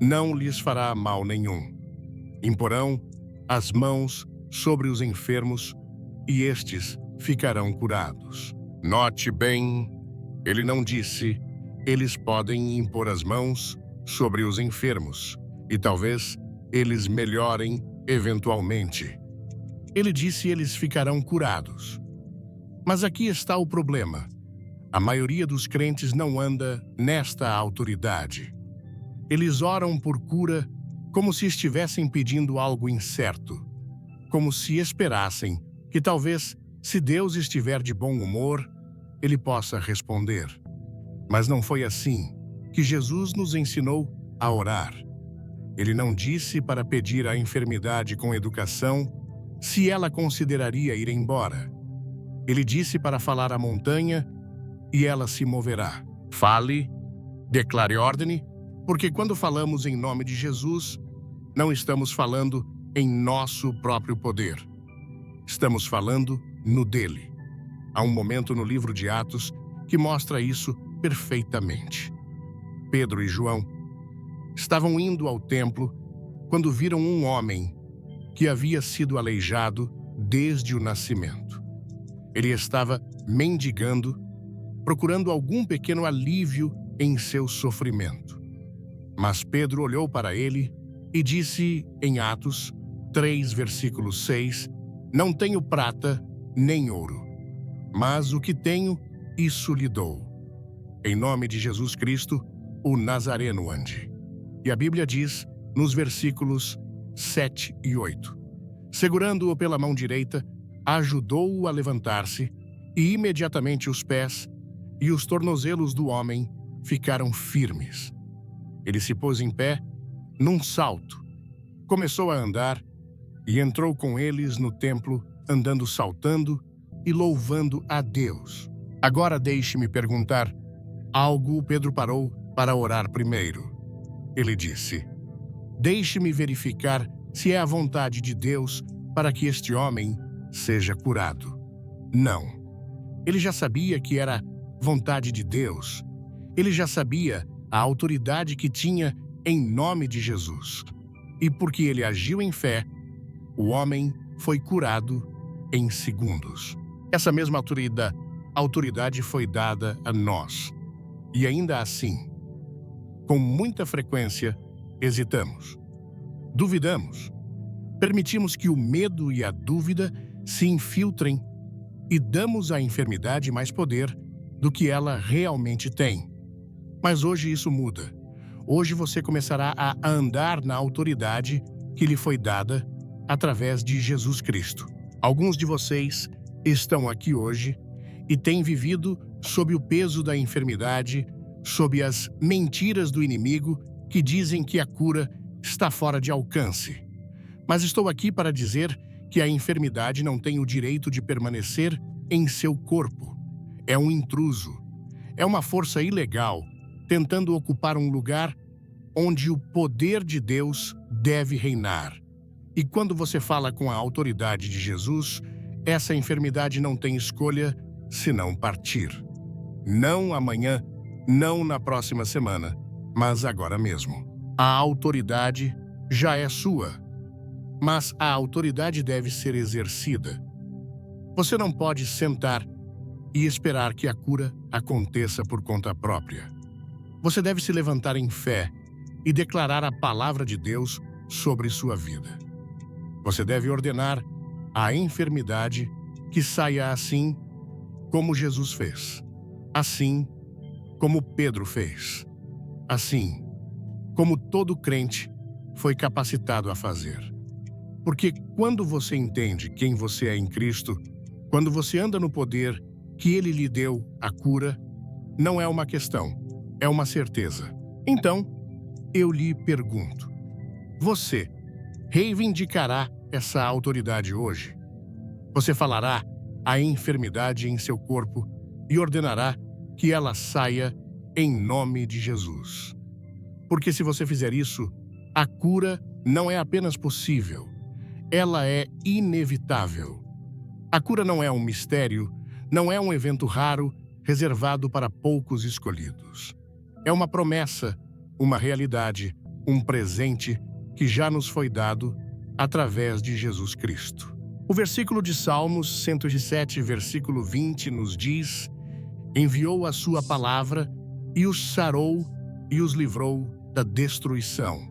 não lhes fará mal nenhum. Imporão as mãos sobre os enfermos, e estes ficarão curados." Note bem, ele não disse: "Eles podem impor as mãos sobre os enfermos, e talvez eles melhorem eventualmente." Ele disse: "Eles ficarão curados." Mas aqui está o problema. A maioria dos crentes não anda nesta autoridade. Eles oram por cura como se estivessem pedindo algo incerto, como se esperassem que talvez, se Deus estiver de bom humor, ele possa responder. Mas não foi assim que Jesus nos ensinou a orar. Ele não disse para pedir a enfermidade com educação se ela consideraria ir embora. Ele disse para falar à montanha e ela se moverá. Fale, declare ordem, porque quando falamos em nome de Jesus, não estamos falando em nosso próprio poder. Estamos falando no dele. Há um momento no livro de Atos que mostra isso perfeitamente. Pedro e João estavam indo ao templo quando viram um homem que havia sido aleijado desde o nascimento. Ele estava mendigando, procurando algum pequeno alívio em seu sofrimento. Mas Pedro olhou para ele e disse em Atos 3, versículo 6, "Não tenho prata nem ouro, mas o que tenho, isso lhe dou. Em nome de Jesus Cristo, o Nazareno ande." E a Bíblia diz, nos versículos 7 e 8, segurando-o pela mão direita, ajudou-o a levantar-se, e imediatamente os pés e os tornozelos do homem ficaram firmes. Ele se pôs em pé, num salto, começou a andar e entrou com eles no templo, andando saltando e louvando a Deus. Agora deixe-me perguntar algo. Pedro parou para orar primeiro. Ele disse: "Deixe-me verificar se é a vontade de Deus para que este homem seja curado." Não. Ele já sabia que era vontade de Deus. Ele já sabia a autoridade que tinha em nome de Jesus. E porque ele agiu em fé, o homem foi curado em segundos. Essa mesma autoridade foi dada a nós. E ainda assim, com muita frequência, hesitamos, duvidamos, permitimos que o medo e a dúvida se infiltrem e damos à enfermidade mais poder do que ela realmente tem. Mas hoje isso muda. Hoje você começará a andar na autoridade que lhe foi dada através de Jesus Cristo. Alguns de vocês estão aqui hoje e têm vivido sob o peso da enfermidade, sob as mentiras do inimigo que dizem que a cura está fora de alcance. Mas estou aqui para dizer que a enfermidade não tem o direito de permanecer em seu corpo. É um intruso. É uma força ilegal tentando ocupar um lugar onde o poder de Deus deve reinar. E quando você fala com a autoridade de Jesus, Essa enfermidade não tem escolha senão partir. Não amanhã, não na próxima semana, mas agora mesmo. A autoridade já é sua, mas a autoridade deve ser exercida. Você não pode sentar e esperar que a cura aconteça por conta própria. Você deve se levantar em fé e declarar a palavra de Deus sobre sua vida. Você deve ordenar à enfermidade que saia assim como Jesus fez, assim como Pedro fez, assim como todo crente foi capacitado a fazer. Porque quando você entende quem você é em Cristo, quando você anda no poder que Ele lhe deu, a cura não é uma questão, é uma certeza. Então, eu lhe pergunto, você reivindicará essa autoridade hoje? Você falará à enfermidade em seu corpo e ordenará que ela saia em nome de Jesus. Porque se você fizer isso, a cura não é apenas possível, ela é inevitável. A cura não é um mistério, não é um evento raro reservado para poucos escolhidos. É uma promessa, uma realidade, um presente que já nos foi dado através de Jesus Cristo. O versículo de Salmos 107, versículo 20, nos diz: enviou a sua palavra e os sarou e os livrou da destruição.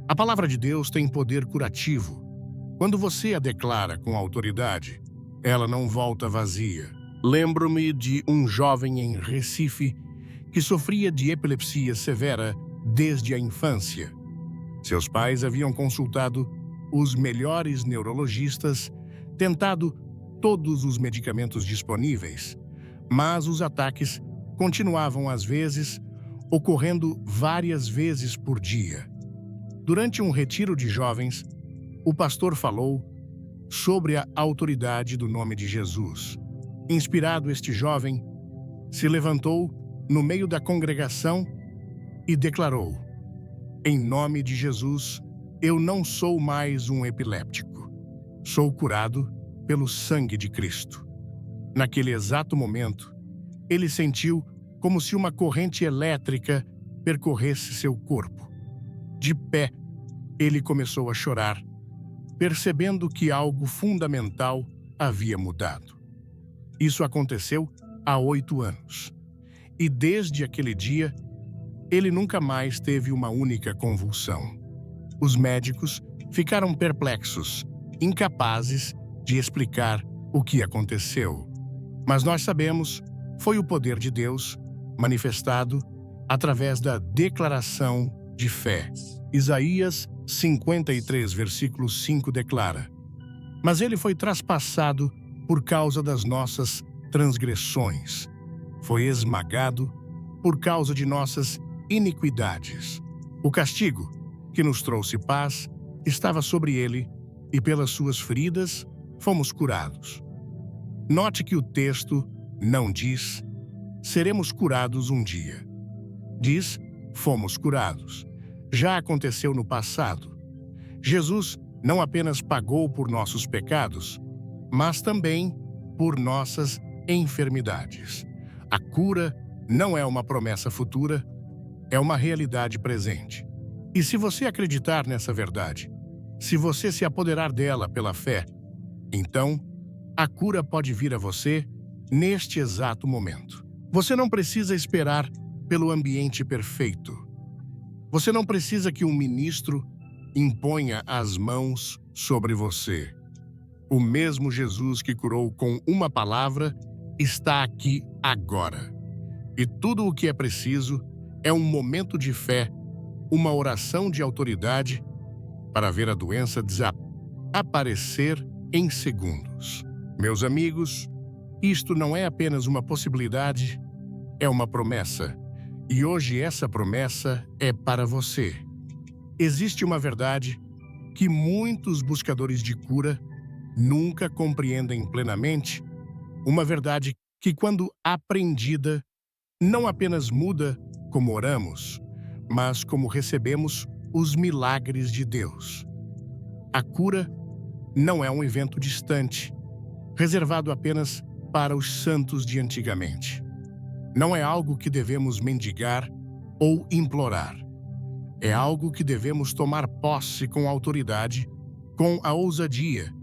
A palavra de Deus tem poder curativo. Quando você a declara com autoridade, ela não volta vazia. Lembro-me de um jovem em Recife que sofria de epilepsia severa desde a infância. Seus pais haviam consultado os melhores neurologistas, tentado todos os medicamentos disponíveis, mas os ataques continuavam às vezes, ocorrendo várias vezes por dia. Durante um retiro de jovens, o pastor falou sobre a autoridade do nome de Jesus. Inspirado, este jovem se levantou no meio da congregação e declarou: em nome de Jesus, eu não sou mais um epiléptico. Sou curado pelo sangue de Cristo. Naquele exato momento, ele sentiu como se uma corrente elétrica percorresse seu corpo. De pé, ele começou a chorar, percebendo que algo fundamental havia mudado. Isso aconteceu há 8 anos. E desde aquele dia, ele nunca mais teve uma única convulsão. Os médicos ficaram perplexos, incapazes de explicar o que aconteceu. Mas nós sabemos, foi o poder de Deus manifestado através da declaração de fé. Isaías 53, versículo 5 declara: mas ele foi traspassado por causa das nossas transgressões, foi esmagado por causa de nossas iniquidades. O castigo que nos trouxe paz estava sobre ele, e pelas suas feridas fomos curados. Note que o texto não diz: seremos curados um dia. Diz: fomos curados. Já aconteceu no passado. Jesus não apenas pagou por nossos pecados, mas também por nossas enfermidades. A cura não é uma promessa futura, é uma realidade presente. E se você acreditar nessa verdade, se você se apoderar dela pela fé, então a cura pode vir a você neste exato momento. Você não precisa esperar pelo ambiente perfeito. Você não precisa que um ministro imponha as mãos sobre você. O mesmo Jesus que curou com uma palavra está aqui agora. E tudo o que é preciso é um momento de fé, uma oração de autoridade para ver a doença desaparecer em segundos. Meus amigos, isto não é apenas uma possibilidade, é uma promessa. E hoje essa promessa é para você. Existe uma verdade que muitos buscadores de cura nunca compreendem plenamente, uma verdade que, quando aprendida, não apenas muda como oramos, mas como recebemos os milagres de Deus. A cura não é um evento distante, reservado apenas para os santos de antigamente. Não é algo que devemos mendigar ou implorar. É algo que devemos tomar posse com autoridade, com a ousadia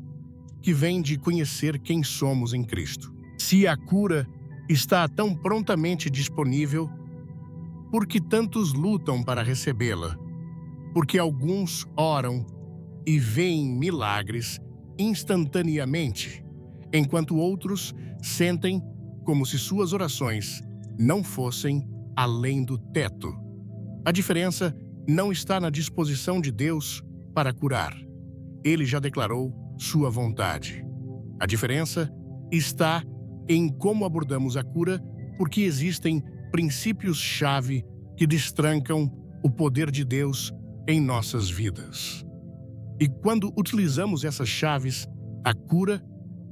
que vem de conhecer quem somos em Cristo. Se a cura está tão prontamente disponível, por que tantos lutam para recebê-la? Porque alguns oram e veem milagres instantaneamente, enquanto outros sentem como se suas orações não fossem além do teto. A diferença não está na disposição de Deus para curar. Ele já declarou sua vontade. A diferença está em como abordamos a cura, porque existem princípios-chave que destrancam o poder de Deus em nossas vidas. E quando utilizamos essas chaves, a cura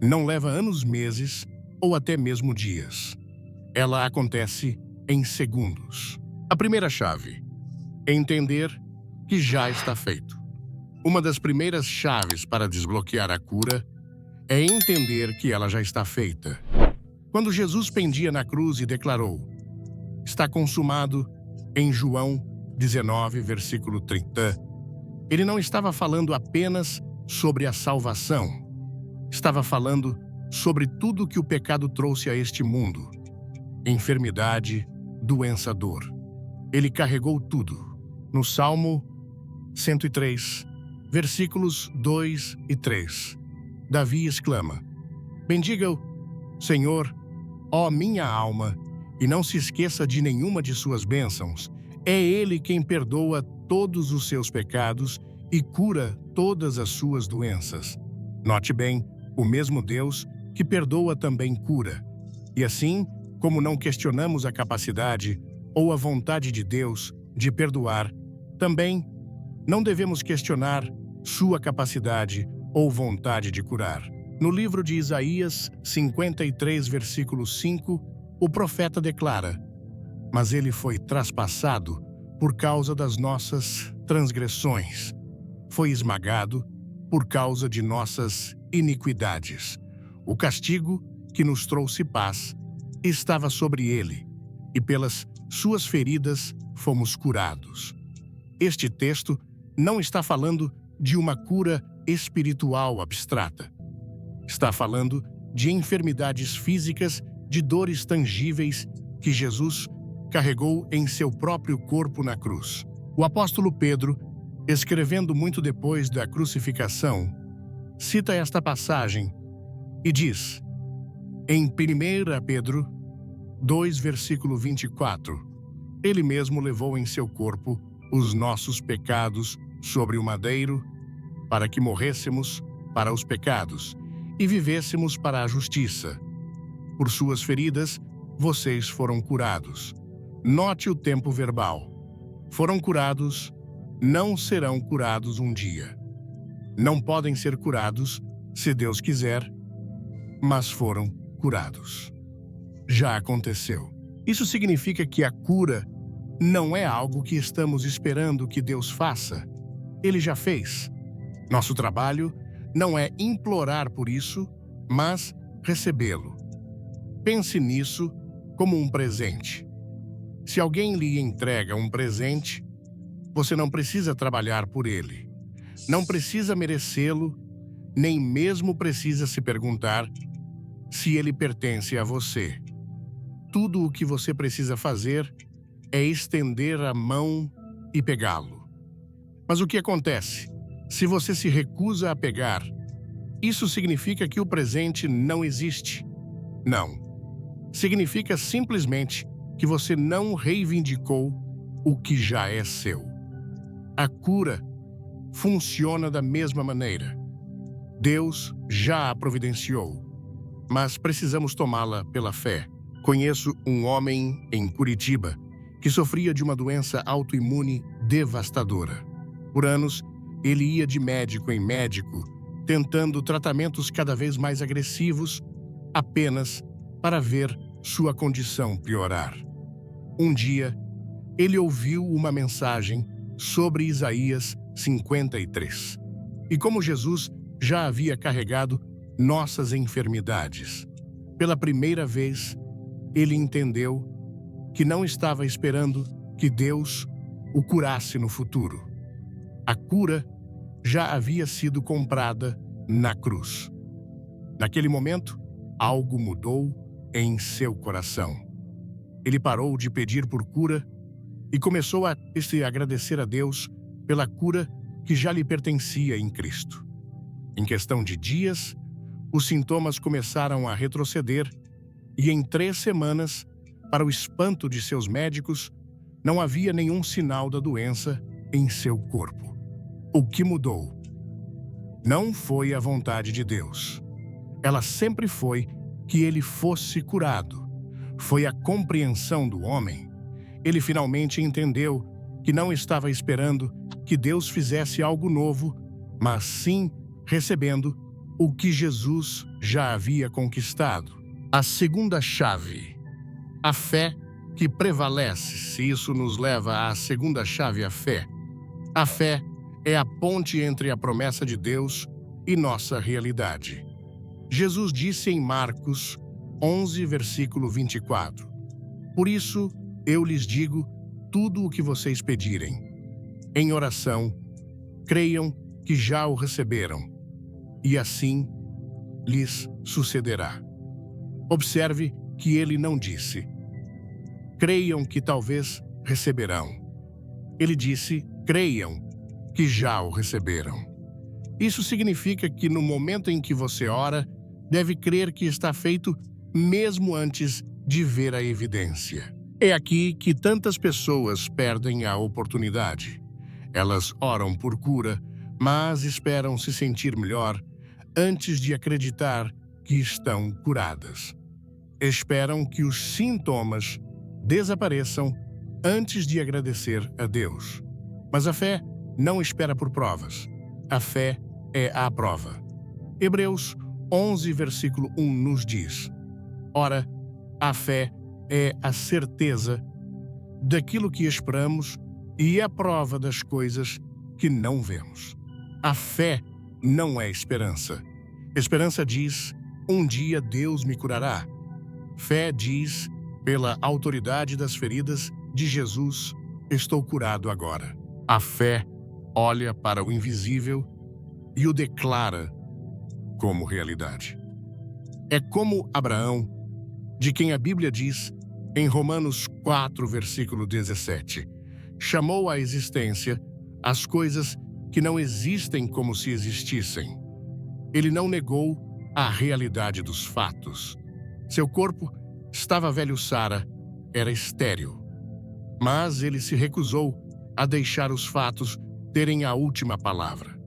não leva anos, meses ou até mesmo dias. Ela acontece em segundos. A primeira chave é entender que já está feito. Uma das primeiras chaves para desbloquear a cura é entender que ela já está feita. Quando Jesus pendia na cruz e declarou: "Está consumado", em João 19, versículo 30, ele não estava falando apenas sobre a salvação. Estava falando sobre tudo que o pecado trouxe a este mundo: enfermidade, doença, dor. Ele carregou tudo. No Salmo 103, versículos 2 e 3, Davi exclama: "Bendiga-o, Senhor, ó minha alma, e não se esqueça de nenhuma de suas bênçãos. É Ele quem perdoa todos os seus pecados e cura todas as suas doenças." Note bem, o mesmo Deus que perdoa também cura. E assim, como não questionamos a capacidade ou a vontade de Deus de perdoar, também não devemos questionar sua capacidade ou vontade de curar. No livro de Isaías 53, versículo 5, o profeta declara: "Mas ele foi traspassado por causa das nossas transgressões, foi esmagado por causa de nossas iniquidades. O castigo que nos trouxe paz estava sobre ele, e pelas suas feridas fomos curados." Este texto não está falando de uma cura espiritual abstrata. Está falando de enfermidades físicas, de dores tangíveis que Jesus carregou em seu próprio corpo na cruz. O apóstolo Pedro, escrevendo muito depois da crucificação, cita esta passagem e diz, em 1 Pedro 2, versículo 24, "Ele mesmo levou em seu corpo os nossos pecados sobre o madeiro, para que morrêssemos para os pecados e vivêssemos para a justiça. Por suas feridas, vocês foram curados." Note o tempo verbal. Foram curados, não serão curados um dia. Não podem ser curados, se Deus quiser, mas foram curados. Já aconteceu. Isso significa que a cura não é algo que estamos esperando que Deus faça. Ele já fez. Nosso trabalho não é implorar por isso, mas recebê-lo. Pense nisso como um presente. Se alguém lhe entrega um presente, você não precisa trabalhar por ele. Não precisa merecê-lo, nem mesmo precisa se perguntar se ele pertence a você. Tudo o que você precisa fazer é estender a mão e pegá-lo. Mas o que acontece? Se você se recusa a pegar, isso significa que o presente não existe? Não. Significa simplesmente que você não reivindicou o que já é seu. A cura funciona da mesma maneira. Deus já a providenciou, mas precisamos tomá-la pela fé. Conheço um homem em Curitiba que sofria de uma doença autoimune devastadora. Por anos, ele ia de médico em médico, tentando tratamentos cada vez mais agressivos, apenas para ver sua condição piorar. Um dia, ele ouviu uma mensagem sobre Isaías 53. E como Jesus já havia carregado nossas enfermidades. Pela primeira vez, ele entendeu que não estava esperando que Deus o curasse no futuro. A cura já havia sido comprada na cruz. Naquele momento, algo mudou em seu coração. Ele parou de pedir por cura e começou a agradecer a Deus pela cura que já lhe pertencia em Cristo. Em questão de dias, os sintomas começaram a retroceder e em 3 semanas, para o espanto de seus médicos, não havia nenhum sinal da doença em seu corpo. O que mudou? Não foi a vontade de Deus. Ela sempre foi que ele fosse curado. Foi a compreensão do homem. Ele finalmente entendeu que não estava esperando que Deus fizesse algo novo, mas sim recebendo o que Jesus já havia conquistado. A segunda chave, a fé que prevalece. Se isso nos leva à segunda chave, a fé. A fé é a ponte entre a promessa de Deus e nossa realidade. Jesus disse em Marcos 11, versículo 24: Por isso eu lhes digo tudo o que vocês pedirem. Em oração, creiam que já o receberam, e assim lhes sucederá. Observe que ele não disse: creiam que talvez receberão. Ele disse: creiam que já o receberam. Isso significa que no momento em que você ora, deve crer que está feito mesmo antes de ver a evidência. É aqui que tantas pessoas perdem a oportunidade. Elas oram por cura, mas esperam se sentir melhor antes de acreditar que estão curadas. Esperam que os sintomas desapareçam antes de agradecer a Deus. Mas a fé não espera por provas. A fé é a prova. Hebreus 11, versículo 1 nos diz: Ora, a fé é a certeza daquilo que esperamos e a prova das coisas que não vemos. A fé não é esperança. Esperança diz: um dia Deus me curará. Fé diz: pela autoridade das feridas de Jesus, estou curado agora. A fé olha para o invisível e o declara como realidade. É como Abraão, de quem a Bíblia diz, em Romanos 4, versículo 17, chamou à existência as coisas que não existem como se existissem. Ele não negou a realidade dos fatos. Seu corpo estava velho, Sara era estéril. Mas ele se recusou a deixar os fatos terem a última palavra.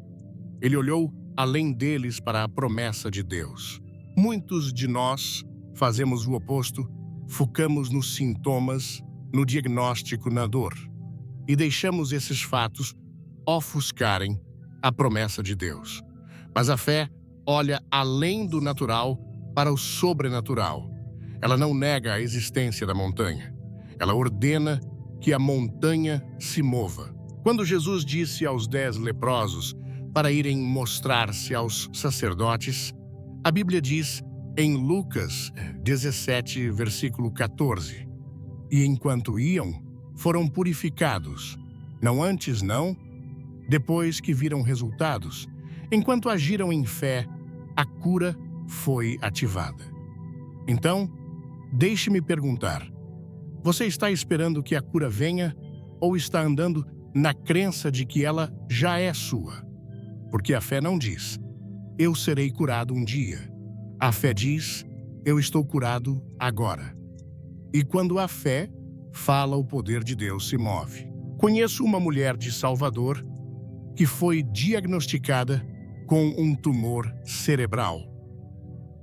Ele olhou além deles para a promessa de Deus. Muitos de nós fazemos o oposto, focamos nos sintomas, no diagnóstico, na dor, e deixamos esses fatos ofuscarem a promessa de Deus. Mas a fé olha além do natural para o sobrenatural. Ela não nega a existência da montanha. Ela ordena que a montanha se mova. Quando Jesus disse aos 10 leprosos para irem mostrar-se aos sacerdotes, a Bíblia diz em Lucas 17, versículo 14, e enquanto iam, foram purificados, não antes, não, depois que viram resultados. Enquanto agiram em fé, a cura foi ativada. Então, deixe-me perguntar, você está esperando que a cura venha ou está andando na crença de que ela já é sua? Porque a fé não diz: eu serei curado um dia. A fé diz: eu estou curado agora. E quando a fé fala, o poder de Deus se move. Conheço uma mulher de Salvador que foi diagnosticada com um tumor cerebral.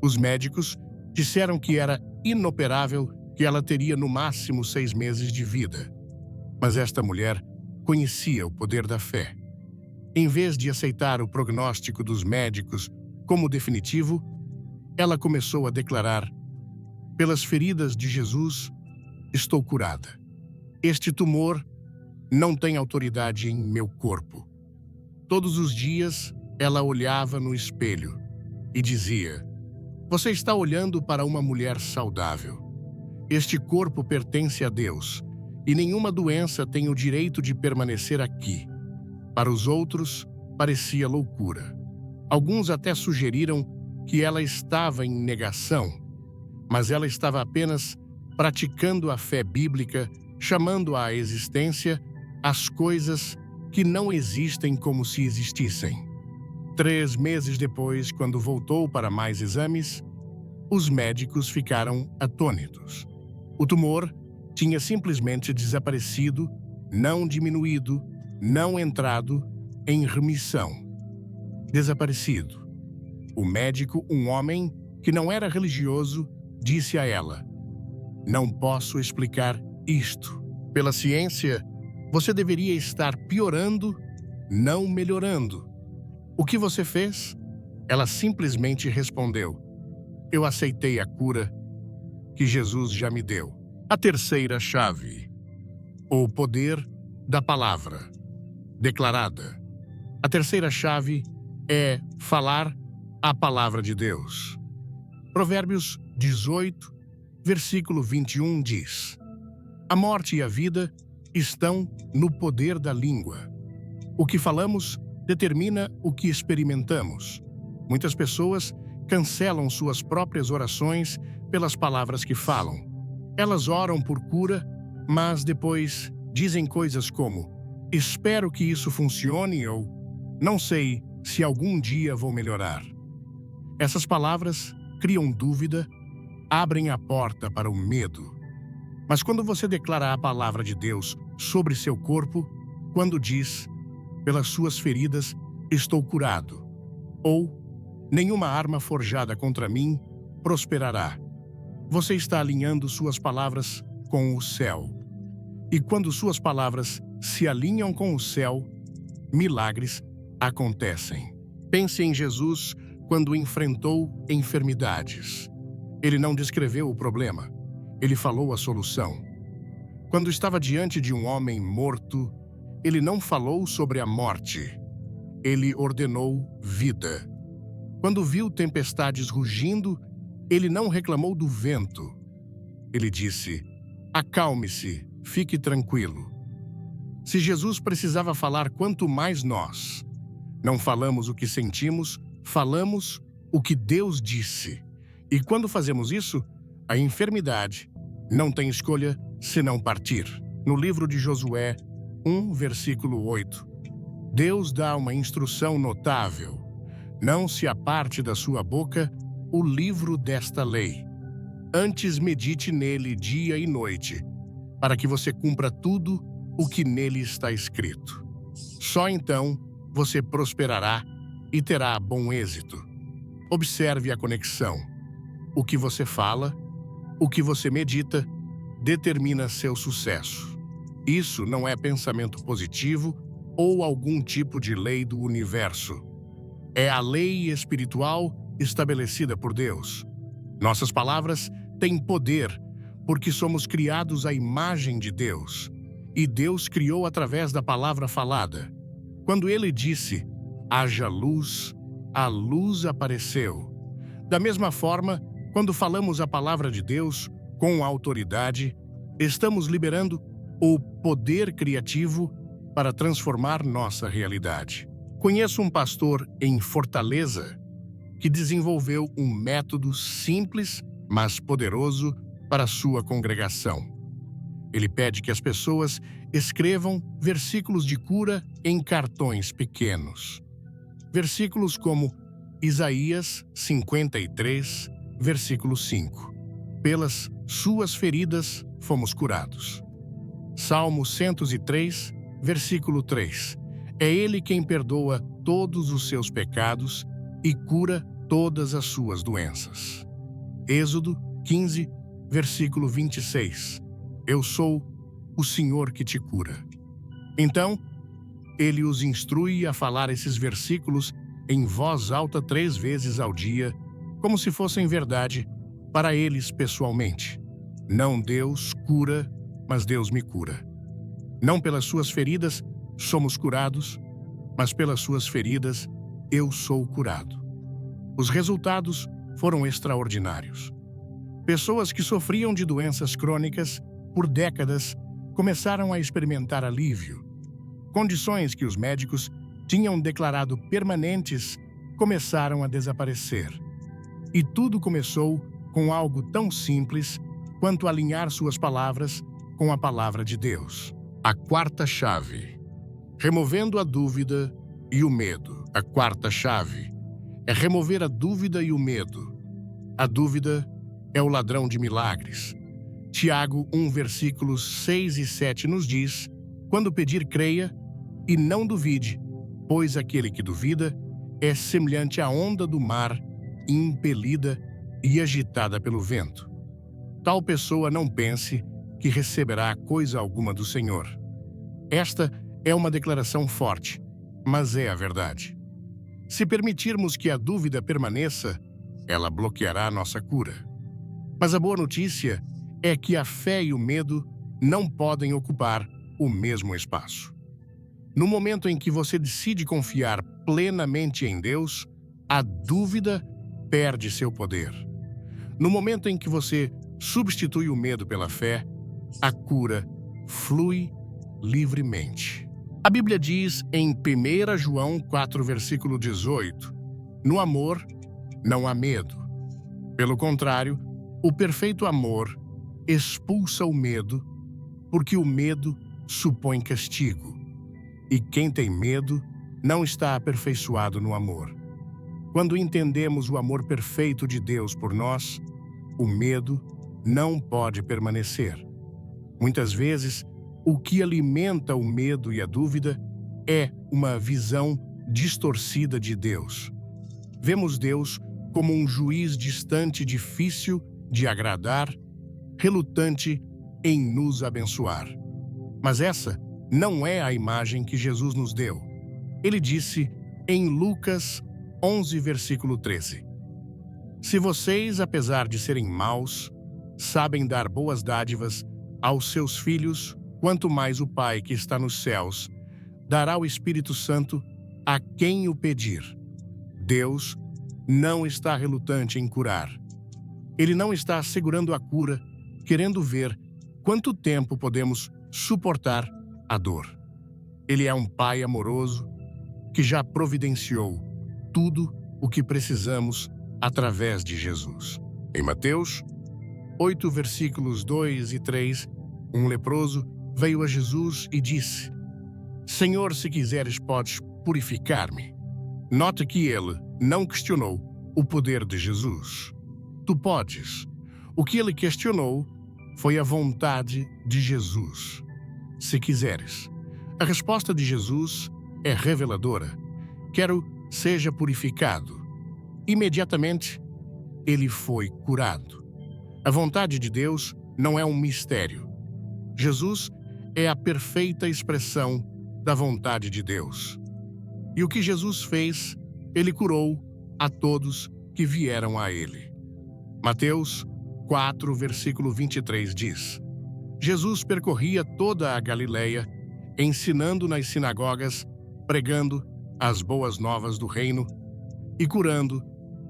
Os médicos disseram que era inoperável, que ela teria no máximo 6 meses de vida. Mas esta mulher conhecia o poder da fé. Em vez de aceitar o prognóstico dos médicos como definitivo, ela começou a declarar: pelas feridas de Jesus, estou curada. Este tumor não tem autoridade em meu corpo. Todos os dias, ela olhava no espelho e dizia: "Você está olhando para uma mulher saudável. Este corpo pertence a Deus, e nenhuma doença tem o direito de permanecer aqui." Para os outros, parecia loucura. Alguns até sugeriram que ela estava em negação, mas ela estava apenas praticando a fé bíblica, chamando à existência as coisas que não existem como se existissem. 3 meses depois, quando voltou para mais exames, os médicos ficaram atônitos. O tumor tinha simplesmente desaparecido, não diminuído, não entrado em remissão. Desaparecido. O médico, um homem que não era religioso, disse a ela: "Não posso explicar isto. Pela ciência, você deveria estar piorando, não melhorando. O que você fez?" Ela simplesmente respondeu: "Eu aceitei a cura que Jesus já me deu." A terceira chave: o poder da palavra declarada. A terceira chave é falar a palavra de Deus. Provérbios 18, versículo 21 diz: "A morte e a vida estão no poder da língua. O que falamos determina o que experimentamos." Muitas pessoas cancelam suas próprias orações pelas palavras que falam. Elas oram por cura, mas depois dizem coisas como: "Espero que isso funcione" ou "Não sei se algum dia vou melhorar." Essas palavras criam dúvida, abrem a porta para o medo. Mas quando você declara a palavra de Deus sobre seu corpo, quando diz: "Pelas suas feridas estou curado", ou "Nenhuma arma forjada contra mim prosperará", você está alinhando suas palavras com o céu. E quando suas palavras se alinham com o céu, milagres acontecem. Pense em Jesus quando enfrentou enfermidades. Ele não descreveu o problema, ele falou a solução. Quando estava diante de um homem morto, ele não falou sobre a morte, ele ordenou vida. Quando viu tempestades rugindo, ele não reclamou do vento. Ele disse: "Acalme-se, fique tranquilo." Se Jesus precisava falar, quanto mais nós. Não falamos o que sentimos, falamos o que Deus disse. E quando fazemos isso, a enfermidade não tem escolha senão partir. No livro de Josué 1, versículo 8, Deus dá uma instrução notável: "Não se aparte da sua boca o livro desta lei. Antes medite nele dia e noite, para que você cumpra tudo o que nele está escrito. Só então você prosperará e terá bom êxito." Observe a conexão. O que você fala, o que você medita, determina seu sucesso. Isso não é pensamento positivo ou algum tipo de lei do universo. É a lei espiritual estabelecida por Deus. Nossas palavras têm poder porque somos criados à imagem de Deus. E Deus criou através da palavra falada. Quando ele disse: "Haja luz", a luz apareceu. Da mesma forma, quando falamos a palavra de Deus com autoridade, estamos liberando o poder criativo para transformar nossa realidade. Conheço um pastor em Fortaleza que desenvolveu um método simples, mas poderoso para sua congregação. Ele pede que as pessoas escrevam versículos de cura em cartões pequenos. Versículos como Isaías 53, versículo 5. "Pelas suas feridas fomos curados." Salmo 103, versículo 3. "É Ele quem perdoa todos os seus pecados e cura todas as suas doenças." Êxodo 15, versículo 26. "Eu sou o Senhor que te cura." Então, ele os instrui a falar esses versículos em voz alta 3 vezes ao dia, como se fossem verdade para eles pessoalmente. Não Deus cura, mas Deus me cura. Não pelas suas feridas somos curados, mas pelas suas feridas eu sou curado. Os resultados foram extraordinários. Pessoas que sofriam de doenças crônicas por décadas começaram a experimentar alívio. Condições que os médicos tinham declarado permanentes começaram a desaparecer. E tudo começou com algo tão simples quanto alinhar suas palavras com a palavra de Deus. A quarta chave. Removendo a dúvida e o medo. A quarta chave é remover a dúvida e o medo. A dúvida é o ladrão de milagres. Tiago 1, versículos 6 e 7 nos diz: quando pedir, creia e não duvide, pois aquele que duvida é semelhante à onda do mar, impelida e agitada pelo vento. Tal pessoa não pense que receberá coisa alguma do Senhor. Esta é uma declaração forte, mas é a verdade. Se permitirmos que a dúvida permaneça, ela bloqueará nossa cura. Mas a boa notícia é que a fé e o medo não podem ocupar o mesmo espaço. No momento em que você decide confiar plenamente em Deus, a dúvida perde seu poder. No momento em que você substitui o medo pela fé, a cura flui livremente. A Bíblia diz em 1 João 4, versículo 18: no amor não há medo. Pelo contrário, o perfeito amor expulsa o medo, porque o medo supõe castigo. E quem tem medo não está aperfeiçoado no amor. Quando entendemos o amor perfeito de Deus por nós, o medo não pode permanecer. Muitas vezes, o que alimenta o medo e a dúvida é uma visão distorcida de Deus. Vemos Deus como um juiz distante, difícil de agradar, relutante em nos abençoar. Mas essa não é a imagem que Jesus nos deu. Ele disse em Lucas 11, versículo 13: se vocês, apesar de serem maus, sabem dar boas dádivas aos seus filhos, quanto mais o Pai que está nos céus dará o Espírito Santo a quem o pedir. Deus não está relutante em curar. Ele não está assegurando a cura, querendo ver quanto tempo podemos suportar a dor. Ele é um Pai amoroso que já providenciou tudo o que precisamos através de Jesus. Em Mateus 8, versículos 2 e 3, um leproso veio a Jesus e disse: Senhor, se quiseres, podes purificar-me. Note que ele não questionou o poder de Jesus. Tu podes. O que ele questionou foi a vontade de Jesus. Se quiseres. A resposta de Jesus é reveladora. Quero seja purificado. Imediatamente, ele foi curado. A vontade de Deus não é um mistério. Jesus é a perfeita expressão da vontade de Deus. E o que Jesus fez, ele curou a todos que vieram a ele. Mateus 4, versículo 23 diz: Jesus percorria toda a Galileia, ensinando nas sinagogas, pregando as boas novas do reino e curando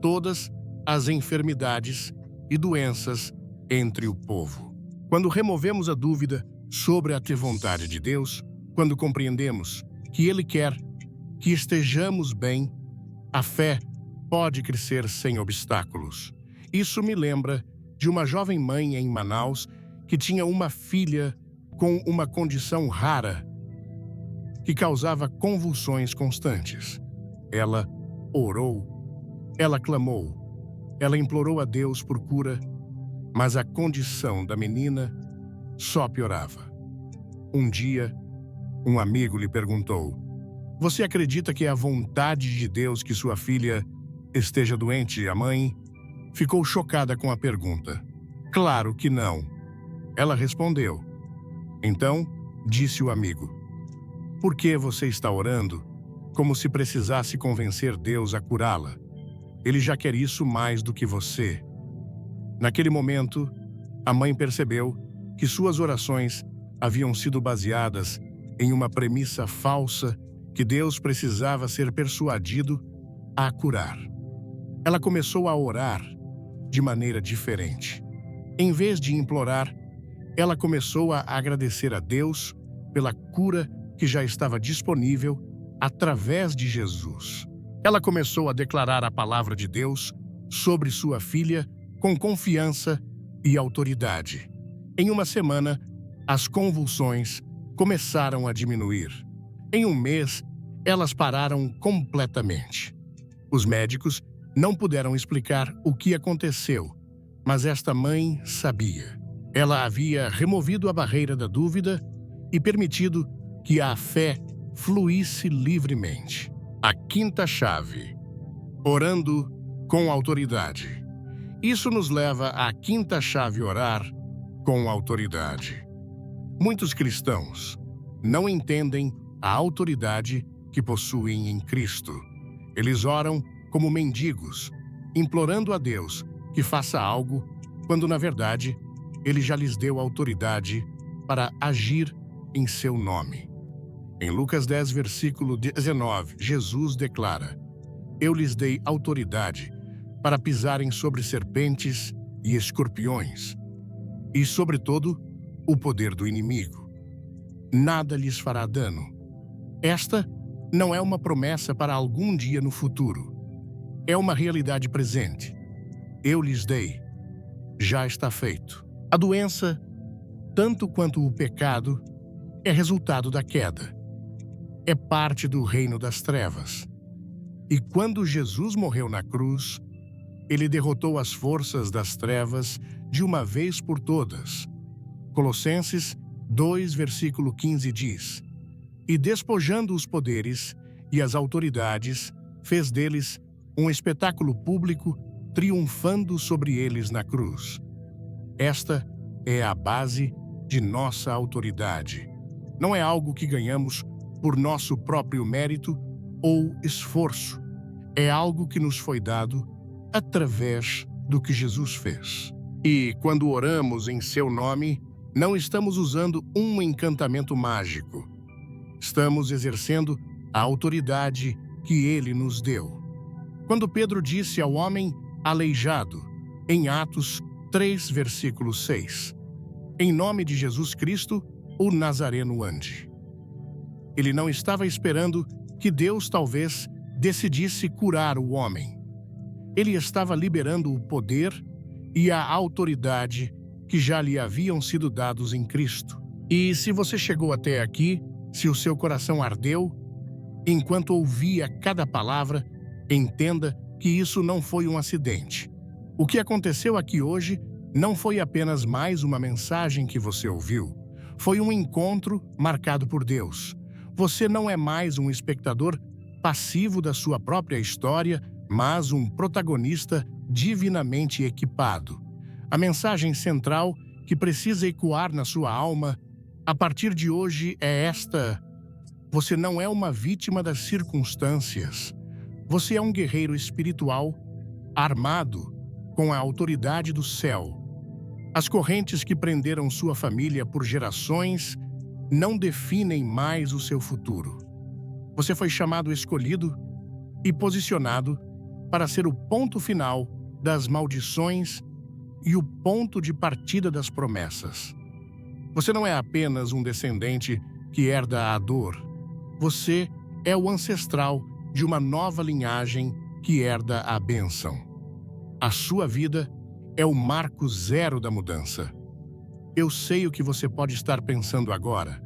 todas as enfermidades e doenças entre o povo. Quando removemos a dúvida sobre a vontade de Deus, quando compreendemos que Ele quer que estejamos bem, a fé pode crescer sem obstáculos. Isso me lembra de uma jovem mãe em Manaus que tinha uma filha com uma condição rara que causava convulsões constantes. Ela orou, ela clamou, ela implorou a Deus por cura, mas a condição da menina só piorava. Um dia, um amigo lhe perguntou: Você acredita que é a vontade de Deus que sua filha esteja doente? A mãe ficou chocada com a pergunta. Claro que não. Ela respondeu. Então, disse o amigo: Por que você está orando como se precisasse convencer Deus a curá-la? Ele já quer isso mais do que você. Naquele momento, a mãe percebeu que suas orações haviam sido baseadas em uma premissa falsa que Deus precisava ser persuadido a curar. ela começou a orar de maneira diferente. Em vez de implorar, ela começou a agradecer a Deus pela cura que já estava disponível através de Jesus. Ela começou a declarar a palavra de Deus sobre sua filha com confiança e autoridade. Em uma semana, as convulsões começaram a diminuir. Em um mês, elas pararam completamente. Os médicos não puderam explicar o que aconteceu, mas esta mãe sabia. Ela havia removido a barreira da dúvida e permitido que a fé fluísse livremente. A quinta chave: orando com autoridade. Isso nos leva à quinta chave: orar com autoridade. Muitos cristãos não entendem a autoridade que possuem em Cristo. Eles oram como mendigos, implorando a Deus que faça algo, quando, na verdade, Ele já lhes deu autoridade para agir em seu nome. Em Lucas 10, versículo 19, Jesus declara: Eu lhes dei autoridade para pisarem sobre serpentes e escorpiões, e, sobretudo, o poder do inimigo. Nada lhes fará dano. Esta não é uma promessa para algum dia no futuro. É uma realidade presente. Eu lhes dei. Já está feito. A doença, tanto quanto o pecado, é resultado da queda. É parte do reino das trevas. E quando Jesus morreu na cruz, Ele derrotou as forças das trevas de uma vez por todas. Colossenses 2, versículo 15 diz: E despojando os poderes e as autoridades, fez deles um espetáculo público, triunfando sobre eles na cruz. Esta é a base de nossa autoridade. Não é algo que ganhamos por nosso próprio mérito ou esforço. É algo que nos foi dado através do que Jesus fez. E quando oramos em seu nome, não estamos usando um encantamento mágico. Estamos exercendo a autoridade que Ele nos deu. Quando Pedro disse ao homem aleijado, em Atos 3, versículo 6, em nome de Jesus Cristo, o Nazareno ande. Ele não estava esperando que Deus talvez decidisse curar o homem. Ele estava liberando o poder e a autoridade que já lhe haviam sido dados em Cristo. E se você chegou até aqui, se o seu coração ardeu, enquanto ouvia cada palavra, entenda que isso não foi um acidente. O que aconteceu aqui hoje não foi apenas mais uma mensagem que você ouviu. Foi um encontro marcado por Deus. Você não é mais um espectador passivo da sua própria história, mas um protagonista divinamente equipado. A mensagem central que precisa ecoar na sua alma a partir de hoje é esta: você não é uma vítima das circunstâncias. Você é um guerreiro espiritual armado com a autoridade do céu. As correntes que prenderam sua família por gerações não definem mais o seu futuro. Você foi chamado, escolhido e posicionado para ser o ponto final das maldições e o ponto de partida das promessas. Você não é apenas um descendente que herda a dor. Você é o ancestral de uma nova linhagem que herda a bênção. A sua vida é o marco zero da mudança. Eu sei o que você pode estar pensando agora,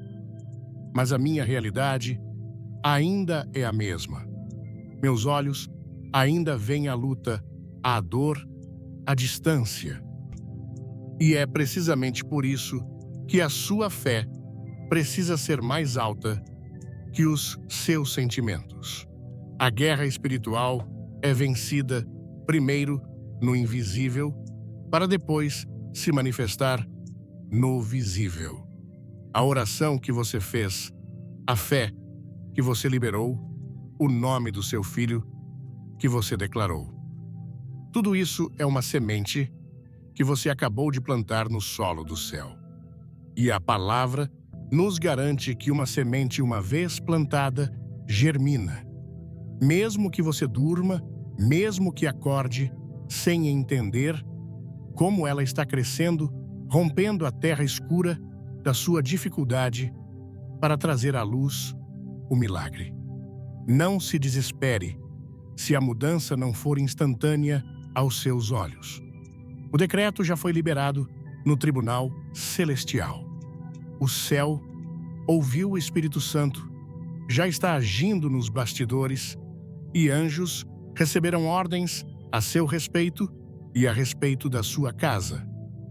mas a minha realidade ainda é a mesma. Meus olhos ainda veem a luta, a dor, a distância. E é precisamente por isso que a sua fé precisa ser mais alta que os seus sentimentos. A guerra espiritual é vencida primeiro no invisível, para depois se manifestar no visível. A oração que você fez, a fé que você liberou, o nome do seu filho que você declarou. Tudo isso é uma semente que você acabou de plantar no solo do céu. E a palavra nos garante que uma semente, uma vez plantada, germina. Mesmo que você durma mesmo que acorde sem entender como ela está crescendo, rompendo a terra escura da sua dificuldade para trazer à luz o milagre. Não se desespere se a mudança não for instantânea aos seus olhos. O decreto já foi liberado no Tribunal Celestial. O céu ouviu o Espírito Santo, já está agindo nos bastidores, e anjos receberam ordens a seu respeito e a respeito da sua casa.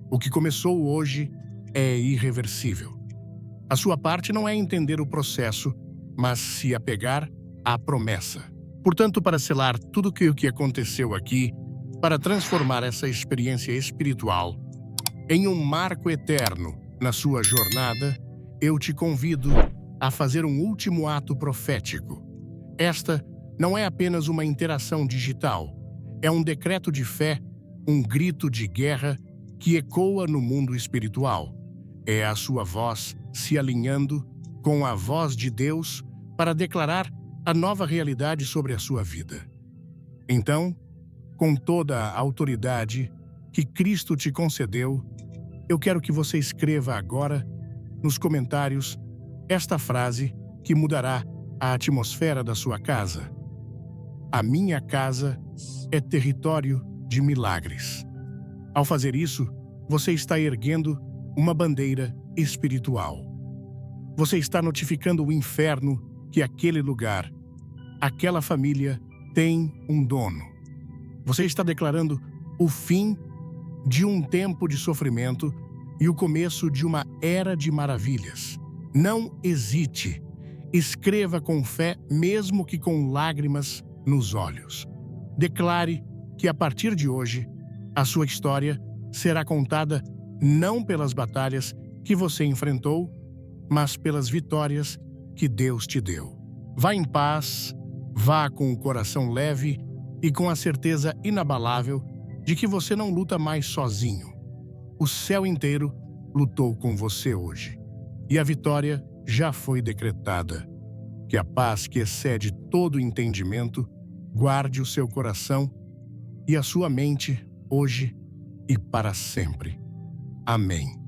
O que começou hoje é irreversível. A sua parte não é entender o processo, mas se apegar à promessa. Portanto, para selar tudo o que aconteceu aqui, para transformar essa experiência espiritual em um marco eterno na sua jornada, eu te convido a fazer um último ato profético. Esta não é apenas uma interação digital, é um decreto de fé, um grito de guerra que ecoa no mundo espiritual. É a sua voz se alinhando com a voz de Deus para declarar a nova realidade sobre a sua vida. Então, com toda a autoridade que Cristo te concedeu, eu quero que você escreva agora, nos comentários, esta frase que mudará a atmosfera da sua casa. A minha casa é território de milagres. Ao fazer isso, você está erguendo uma bandeira espiritual. Você está notificando o inferno que aquele lugar, aquela família, tem um dono. Você está declarando o fim de um tempo de sofrimento e o começo de uma era de maravilhas. Não hesite. Escreva com fé, mesmo que com lágrimas nos olhos. Declare que, a partir de hoje, a sua história será contada não pelas batalhas que você enfrentou, mas pelas vitórias que Deus te deu. Vá em paz, vá com o coração leve e com a certeza inabalável de que você não luta mais sozinho. O céu inteiro lutou com você hoje. E a vitória já foi decretada. Que a paz que excede todo entendimento guarde o seu coração e a sua mente hoje e para sempre. Amém.